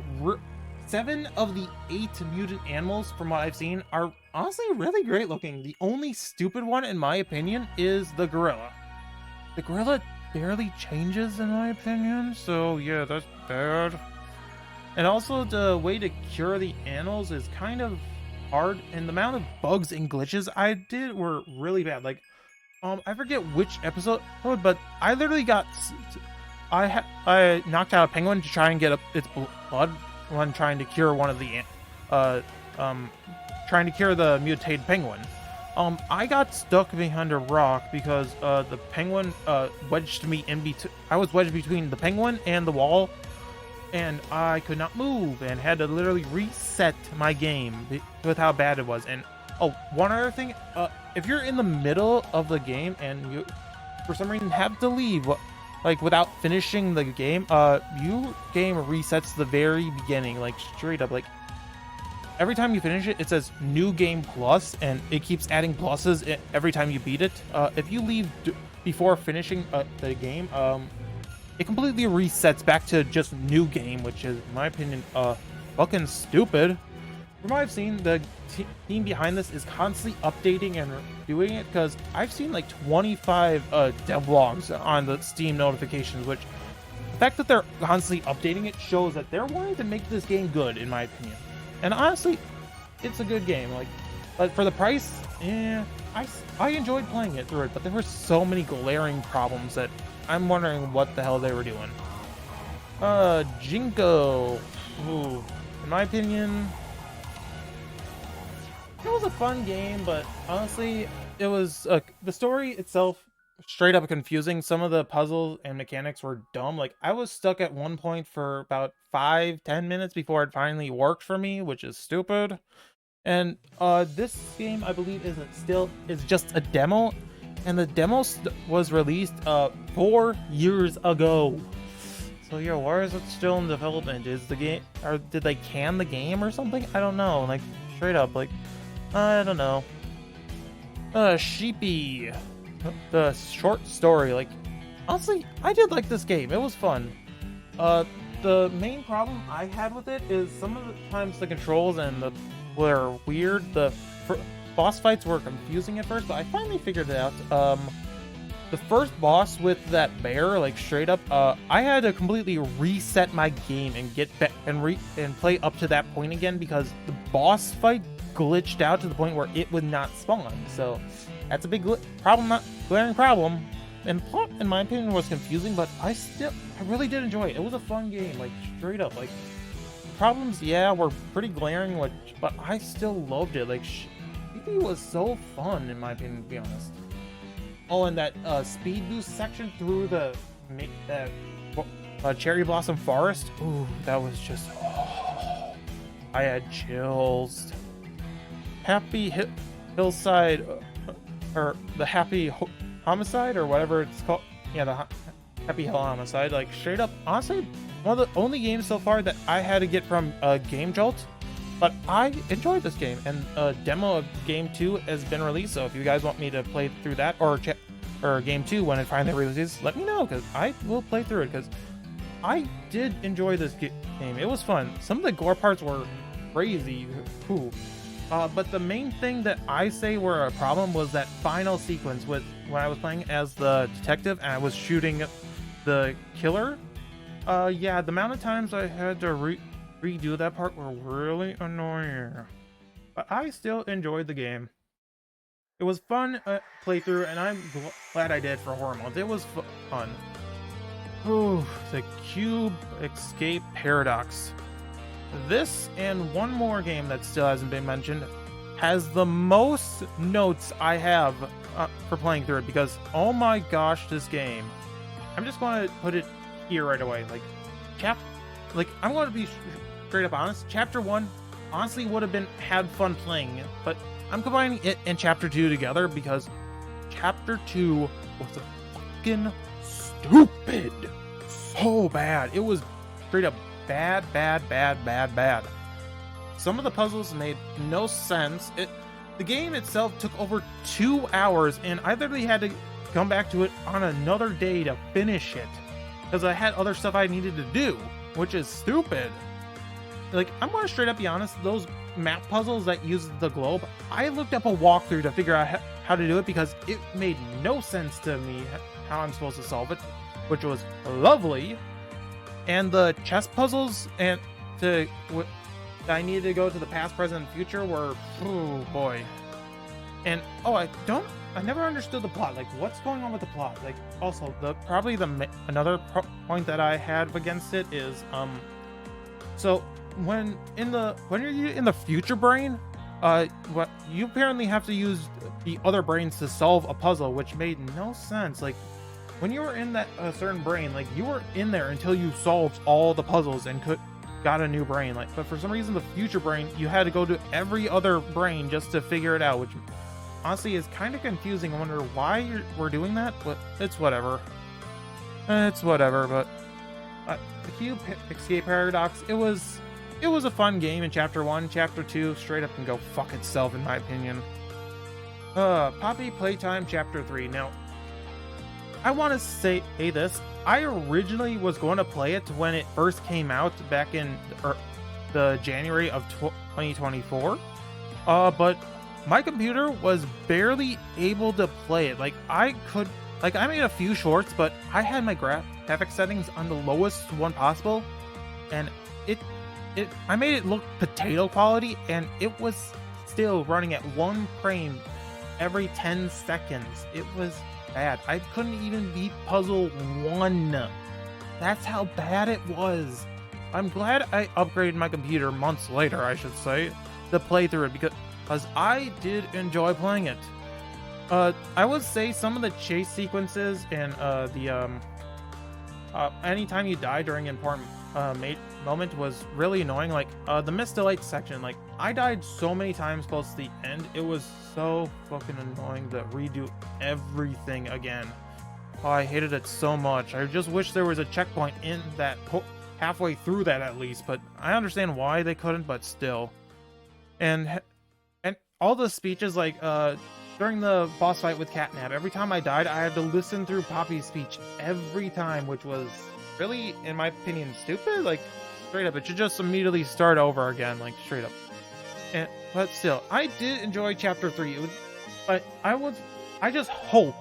Speaker 1: 7 of the 8 mutant animals, from what I've seen, are honestly really great looking. The only stupid one, in my opinion, is the gorilla. The gorilla barely changes, in my opinion, so yeah, that's bad. And also, the way to cure the animals is kind of hard, and the amount of bugs and glitches I did were really bad. Like, I forget which episode, but I literally got, I knocked out a penguin to try and get its blood when trying to cure one of the, trying to cure the mutated penguin. I got stuck behind a rock because the penguin wedged me in between. I was wedged between the penguin and the wall, and I could not move and had to literally reset my game with how bad it was. And oh, one other thing, if you're in the middle of the game and you for some reason have to leave, like without finishing the game, your game resets the very beginning, like straight up. Like every time you finish it, it says new game plus, and it keeps adding pluses every time you beat it. If you leave before finishing the game, it completely resets back to just new game, which is, in my opinion, fucking stupid. From what I've seen, the team behind this is constantly updating and doing it, because I've seen like 25 devlogs on the Steam notifications, which the fact that they're constantly updating it shows that they're wanting to make this game good, in my opinion. And honestly, it's a good game. Like for the price, I enjoyed playing it through it, but there were so many glaring problems that I'm wondering what the hell they were doing. Jinko. Ooh, in my opinion, it was a fun game, but honestly, it was the story itself straight up confusing. Some of the puzzles and mechanics were dumb. Like, I was stuck at one point for about 5-10 minutes before it finally worked for me, which is stupid. And this game, I believe, is just a demo, and the demo was released 4 years ago. So yeah, why is it still in development? Is the game, or did they can the game or something? I don't know. Like, straight up, like, I don't know. Sheepy, the short story. Like, honestly, I did like this game. It was fun. The main problem I had with it is some of the times the controls were weird. The boss fights were confusing at first, but I finally figured it out. The first boss with that bear, like straight up, I had to completely reset my game and get back and play up to that point again, because the boss fight glitched out to the point where it would not spawn. So that's a big glaring problem. And plot, in my opinion, was confusing, but I really did enjoy it. It was a fun game, like straight up. Like, problems, yeah, were pretty glaring, but I still loved it. Like, Sheepy was so fun, in my opinion, to be honest. Oh, and that speed boost section through the cherry blossom forest. Ooh, that was just. Oh, I had chills. Happy Hillside, or the Happy Homicide, or whatever it's called. Yeah, the Happy Hill Homicide. Like, straight up, honestly, one of the only games so far that I had to get from Game Jolt. But I enjoyed this game, and a demo of Game 2 has been released, so if you guys want me to play through that, or Game 2 when it finally releases, let me know, because I will play through it, because I did enjoy this game. It was fun. Some of the gore parts were crazy. Ooh. But the main thing that I say were a problem was that final sequence with when I was playing as the detective and I was shooting the killer. Yeah, the amount of times I had to redo that part were really annoying. But I still enjoyed the game. It was fun playthrough, and I'm glad I did for Horror Month. It was fun. Ooh, the Cube Escape Paradox. This and one more game that still hasn't been mentioned has the most notes I have for playing through it, because oh my gosh, this game. I'm just going to put it here right away. I'm going to be straight up honest. Chapter 1 honestly would have had fun playing it, but I'm combining it and Chapter 2 together because Chapter 2 was fucking stupid. So bad. It was straight up bad. Some of the puzzles made no sense. The game itself took over 2 hours, and I literally had to come back to it on another day to finish it because I had other stuff I needed to do, which is stupid. Like, I'm going to straight up be honest, those map puzzles that use the globe, I looked up a walkthrough to figure out how to do it because it made no sense to me how I'm supposed to solve it, which was lovely. And the chess puzzles and I needed to go to the past, present, and future were, oh boy. And I never understood the plot. Like, what's going on with the plot? Like, also another point that I had against it is so when you're in the future brain, what you apparently have to use the other brains to solve a puzzle, which made no sense. Like, when you were in that certain brain, like, you were in there until you solved all the puzzles and got a new brain. Like, but for some reason, the future brain, you had to go to every other brain just to figure it out, which honestly is kind of confusing. I wonder why we're doing that, but it's whatever. It's whatever. But the Cube Escape Paradox, it was a fun game in Chapter 1. Chapter 2 straight up can go fuck itself, in my opinion. Poppy Playtime Chapter 3. Now, I want to say this. I originally was going to play it when it first came out back in the January of 2024. But my computer was barely able to play it. I made a few shorts, but I had my graphic settings on the lowest one possible, and I made it look potato quality, and it was still running at 1 frame every 10 seconds. It was bad. I couldn't even beat puzzle 1. That's how bad it was. I'm glad I upgraded my computer months later, I should say, to play through it, because I did enjoy playing it. I would say some of the chase sequences and anytime you die during an important moment was really annoying. Like, the Mist Delight section, like, I died so many times close to the end. It was so fucking annoying to redo everything again. Oh, I hated it so much. I just wish there was a checkpoint in that halfway through that at least, but I understand why they couldn't, but still. And all the speeches, like, during the boss fight with Catnap, every time I died, I had to listen through Poppy's speech every time, which was really, in my opinion, stupid. Like, straight up, it should just immediately start over again, like, straight up. But still, I did enjoy Chapter 3. But I just hope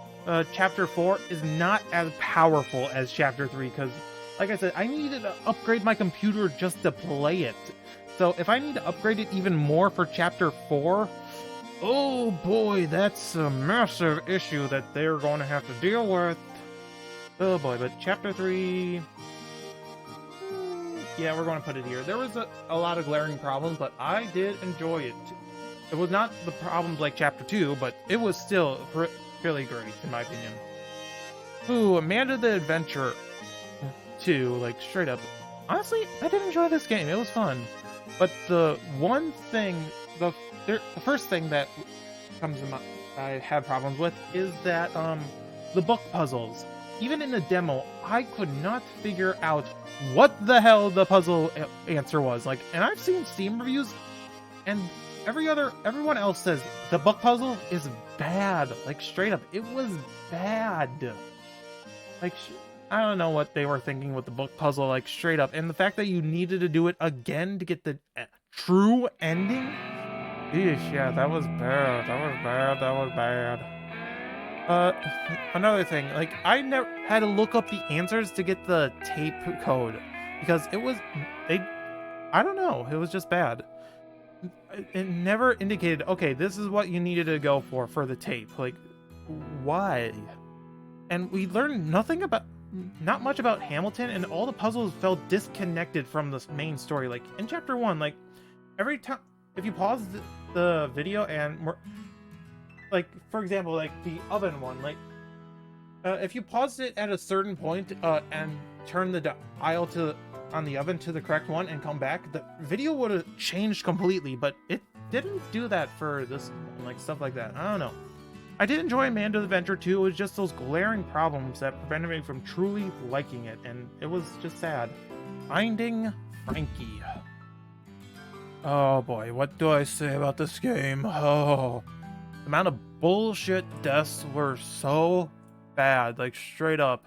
Speaker 1: Chapter 4 is not as powerful as Chapter 3, because, like I said, I needed to upgrade my computer just to play it. So if I need to upgrade it even more for Chapter 4, oh boy, that's a massive issue that they're going to have to deal with. Oh boy, but Chapter 3... yeah, we're going to put it here. There was a lot of glaring problems, but I did enjoy it. It was not the problems like Chapter 2, but it was still really great in my opinion. Ooh, Amanda the Adventure 2, like straight up. Honestly, I did enjoy this game. It was fun. But the one thing, the first thing that comes to mind I have problems with is that the book puzzles. Even in the demo, I could not figure out what the hell the puzzle answer was. Like, and I've seen Steam reviews, and everyone else says the book puzzle is bad. Like, straight up, it was bad. Like, I don't know what they were thinking with the book puzzle, like, straight up. And the fact that you needed to do it again to get the true ending? Eesh, yeah, that was bad. That was bad. That was bad. Another thing, like, I never had to look up the answers to get the tape code. Because it was, I don't know, it was just bad. It never indicated, okay, this is what you needed to go for the tape. Like, why? And we learned not much about Hamilton, and all the puzzles felt disconnected from the main story. Like, in chapter 1, like, every time, if you pause the video and, like, for example, like, the oven one, like, if you paused it at a certain point, and turn the dial on the oven to the correct one and come back, the video would have changed completely, but it didn't do that for this, like, stuff like that. I don't know. I did enjoy Amanda the Adventure 2, it was just those glaring problems that prevented me from truly liking it, and it was just sad. Finding Frankie. Oh boy, what do I say about this game? Oh, the amount of bullshit deaths were so bad, like, straight up.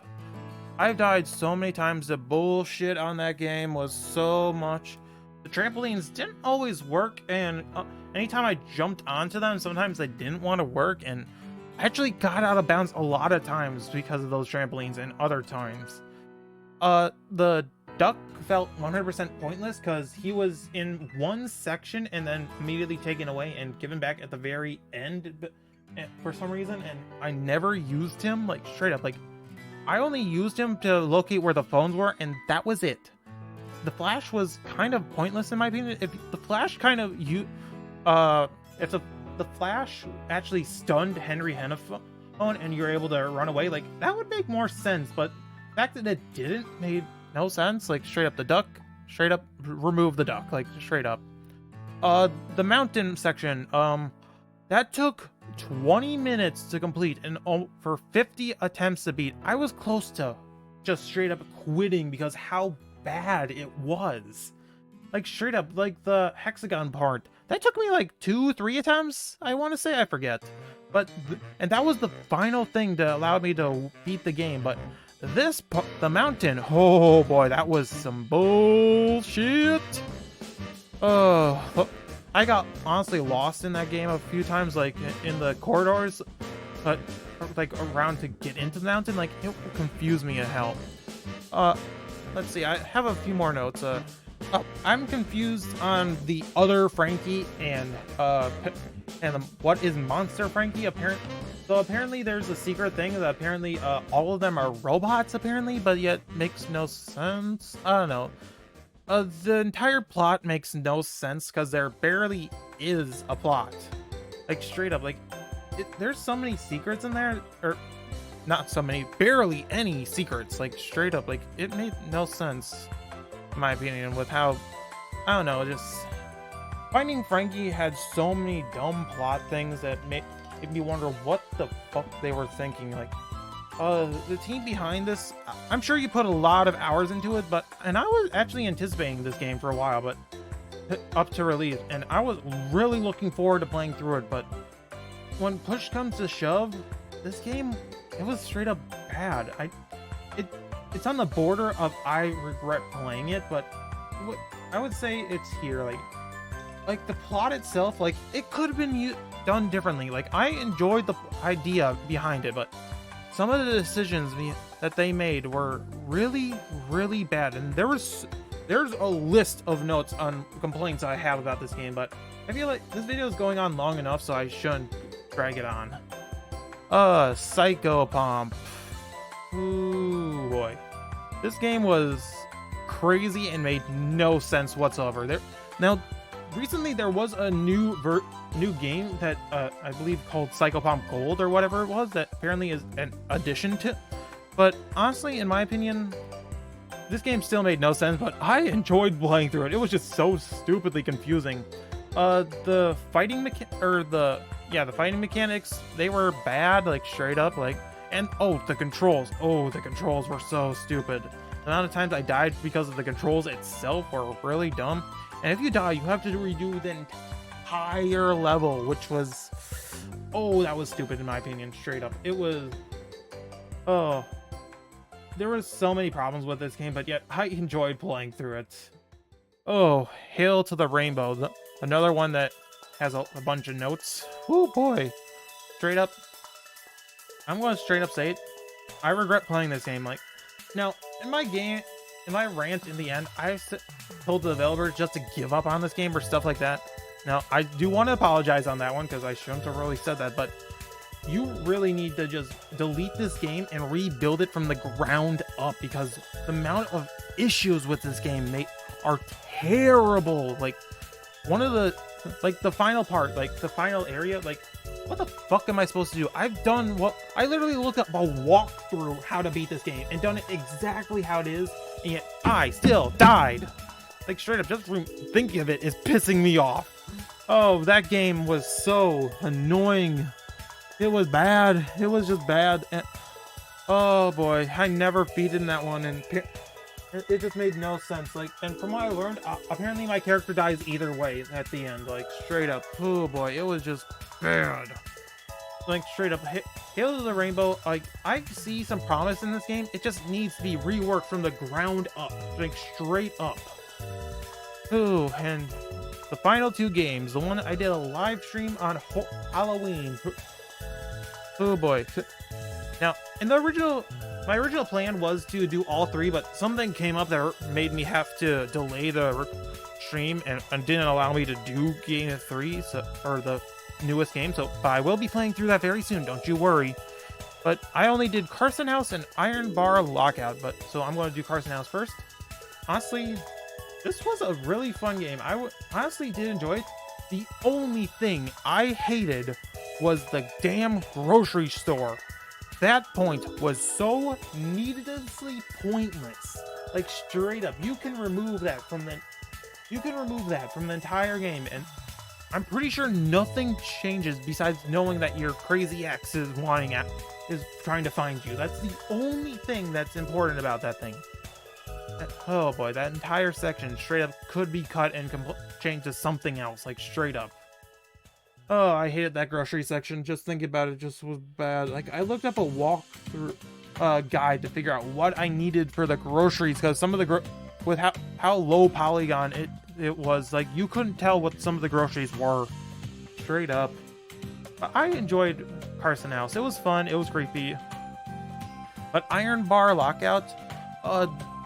Speaker 1: I've died so many times, the bullshit on that game was so much. The trampolines didn't always work, and anytime I jumped onto them, sometimes they didn't want to work, and I actually got out of bounds a lot of times because of those trampolines, and other times. The duck felt 100% pointless because he was in one section and then immediately taken away and given back at the very end for some reason, and I never used him, like, straight up. Like, I only used him to locate where the phones were, and that was it. The flash was kind of pointless in my opinion. If the flash if the flash actually stunned Henry Hennepin and you're able to run away, like, that would make more sense, but the fact that it didn't made no sense. Like, straight up, the duck, straight up remove the duck, like, straight up. The mountain section, that took 20 minutes to complete, and for 50 attempts to beat. I was close to just straight up quitting because how bad it was. Like, straight up, like, the hexagon part, that took me like 2-3 attempts, I want to say, I forget. But and that was the final thing to allow me to beat the game. But the mountain, oh boy, that was some bullshit. I got honestly lost in that game a few times, like in the corridors, but like around to get into the mountain. Like, it confused me to hell. Let's see, I have a few more notes. I'm confused on the other Frankie and what is Monster Frankie. Apparently there's a secret thing that apparently all of them are robots apparently, but yet makes no sense. I don't know. The entire plot makes no sense because there barely is a plot. Like, straight up, like, there's so many secrets in there, or not so many, barely any secrets. Like, straight up, like, it made no sense in my opinion with how, I don't know, just Finding Frankie had so many dumb plot things that made me wonder what the fuck they were thinking. Like, the team behind this, I'm sure you put a lot of hours into it, and I was actually anticipating this game for a while, but up to release, and I was really looking forward to playing through it, but when push comes to shove, this game, it was straight up bad. It's on the border of I regret playing it, but I would say it's here. Like the plot itself, like, it could have been done differently. Like, I enjoyed the idea behind it, but some of the decisions that they made were really, really bad. And there's a list of notes on complaints I have about this game, but I feel like this video is going on long enough, so I shouldn't drag it on. Psychopomp. Ooh boy, this game was crazy and made no sense whatsoever. Now, recently there was a new game that I believe called Psychopomp Gold or whatever it was that apparently is an addition to. But honestly, in my opinion, this game still made no sense. But I enjoyed playing through it. It was just so stupidly confusing. The fighting the fighting mechanics, they were bad, like straight up, like, and the controls were so stupid. The amount of times I died because of the controls itself were really dumb. And if you die, you have to redo the entire level, which was, that was stupid in my opinion, straight up. It was, there were so many problems with this game, but yet I enjoyed playing through it. Hail to the Rainbow, another one that has a bunch of notes. Oh boy, straight up, I'm going to straight up say it. I regret playing this game. Like, now in my rant in the end, I told the developers just to give up on this game or stuff like that. Now I do want to apologize on that one because I shouldn't have really said that, but you really need to just delete this game and rebuild it from the ground up, because the amount of issues with this game, they are terrible. Like, one of the, like, the final part, like the final area, like, what the fuck am I supposed to do? I literally looked up a walkthrough how to beat this game and done it exactly how it is, and yet I still died. Like, straight up, just thinking of it is pissing me off. That game was so annoying. It was bad. It was just bad. And, oh boy, I never beaten that one, and it just made no sense. Like, and from what I learned, apparently my character dies either way at the end. Like, straight up. Oh boy, it was just bad. Like, straight up, Hail to the Rainbow, like, I see some promise in this game. It just needs to be reworked from the ground up. Like, straight up. And the final two games, the one I did a live stream on Halloween. Oh boy. Now, in the my original plan was to do all three, but something came up that made me have to delay the stream and didn't allow me to do Game 3, or the newest game. So I will be playing through that very soon, don't you worry. But I only did Carson House and Iron Bar Lockout, so I'm going to do Carson House first. Honestly, this was a really fun game. I honestly did enjoy it. The only thing I hated was the damn grocery store. That point was so needlessly pointless. Like, straight up, you can remove that from the entire game, and I'm pretty sure nothing changes besides knowing that your crazy ex is trying to find you. That's the only thing that's important about that thing. Oh boy, that entire section straight up could be cut and changed to something else, like, straight up. I hated that grocery section. Just thinking about it just was bad. Like, I looked up a walkthrough guide to figure out what I needed for the groceries, because some of the with how low polygon it was, like, you couldn't tell what some of the groceries were. Straight up. I enjoyed Carson House. It was fun. It was creepy. But Iron Bar Lockout,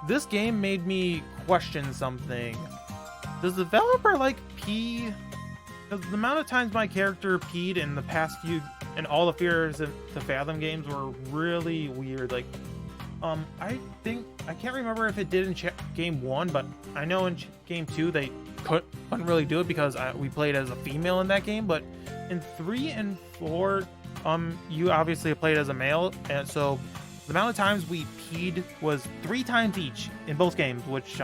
Speaker 1: this game made me question something. Does the developer like pee? Because the amount of times my character peed in the past few, and all the Fears of the Fathom games were really weird. Like, I can't remember if it did in game 1, but I know in game 2 they couldn't really do it because we played as a female in that game. But in 3 and 4, you obviously played as a male, and so the amount of times we peed was 3 times each in both games, which,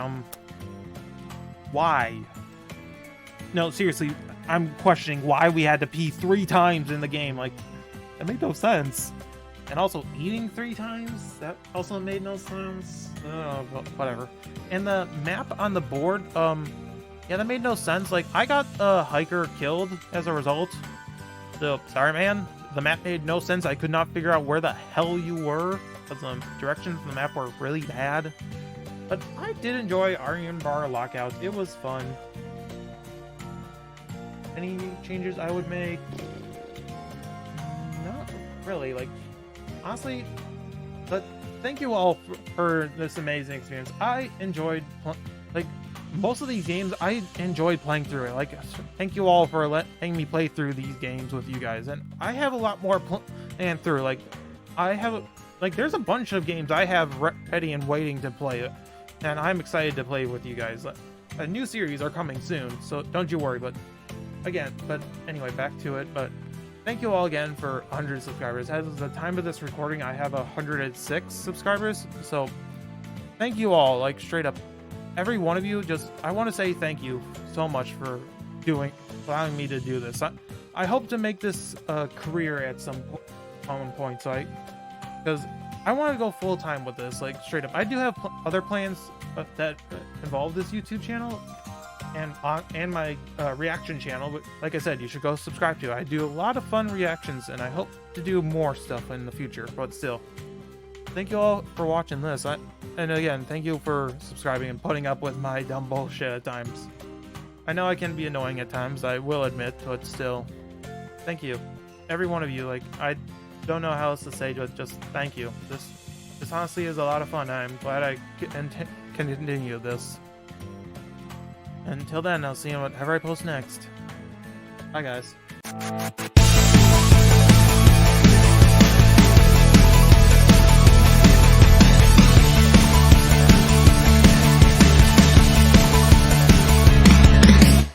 Speaker 1: why? No, seriously, I'm questioning why we had to pee 3 times in the game. Like, that made no sense. And also, eating 3 times, that also made no sense. Whatever. And the map on the board, yeah, that made no sense. Like, I got a hiker killed as a result. So, sorry, man. The map made no sense. I could not figure out where the hell you were, because the directions in the map were really bad. But I did enjoy Iron Bar Lockout. It was fun. Any changes I would make? Not really. Like, honestly, but thank you all for this amazing experience. I enjoyed, like, most of these games, I enjoyed playing through it. Like, thank you all for letting me play through these games with you guys. And I have a lot more planned through. Like, there's a bunch of games I have ready and waiting to play, and I'm excited to play with you guys. a new series are coming soon, so don't you worry. But anyway, back to it. But thank you all again for 100 subscribers. As of the time of this recording, I have 106 subscribers. So thank you all, like straight up, every one of you. Just I want to say thank you so much for allowing me to do this. I hope to make this a career at some point. So because I want to go full time with this, like straight up. I do have other plans that involve this YouTube channel and my reaction channel. But like I said, you should go subscribe to it. I do a lot of fun reactions, and I hope to do more stuff in the future. But still, thank you all for watching this. And again, thank you for subscribing and putting up with my dumb bullshit at times. I know I can be annoying at times, I will admit, but still, thank you, every one of you. Like, I don't know how else to say, just thank you. This honestly is a lot of fun. I'm glad I can continue this. Until then, I'll see you whatever I post next. Bye, guys.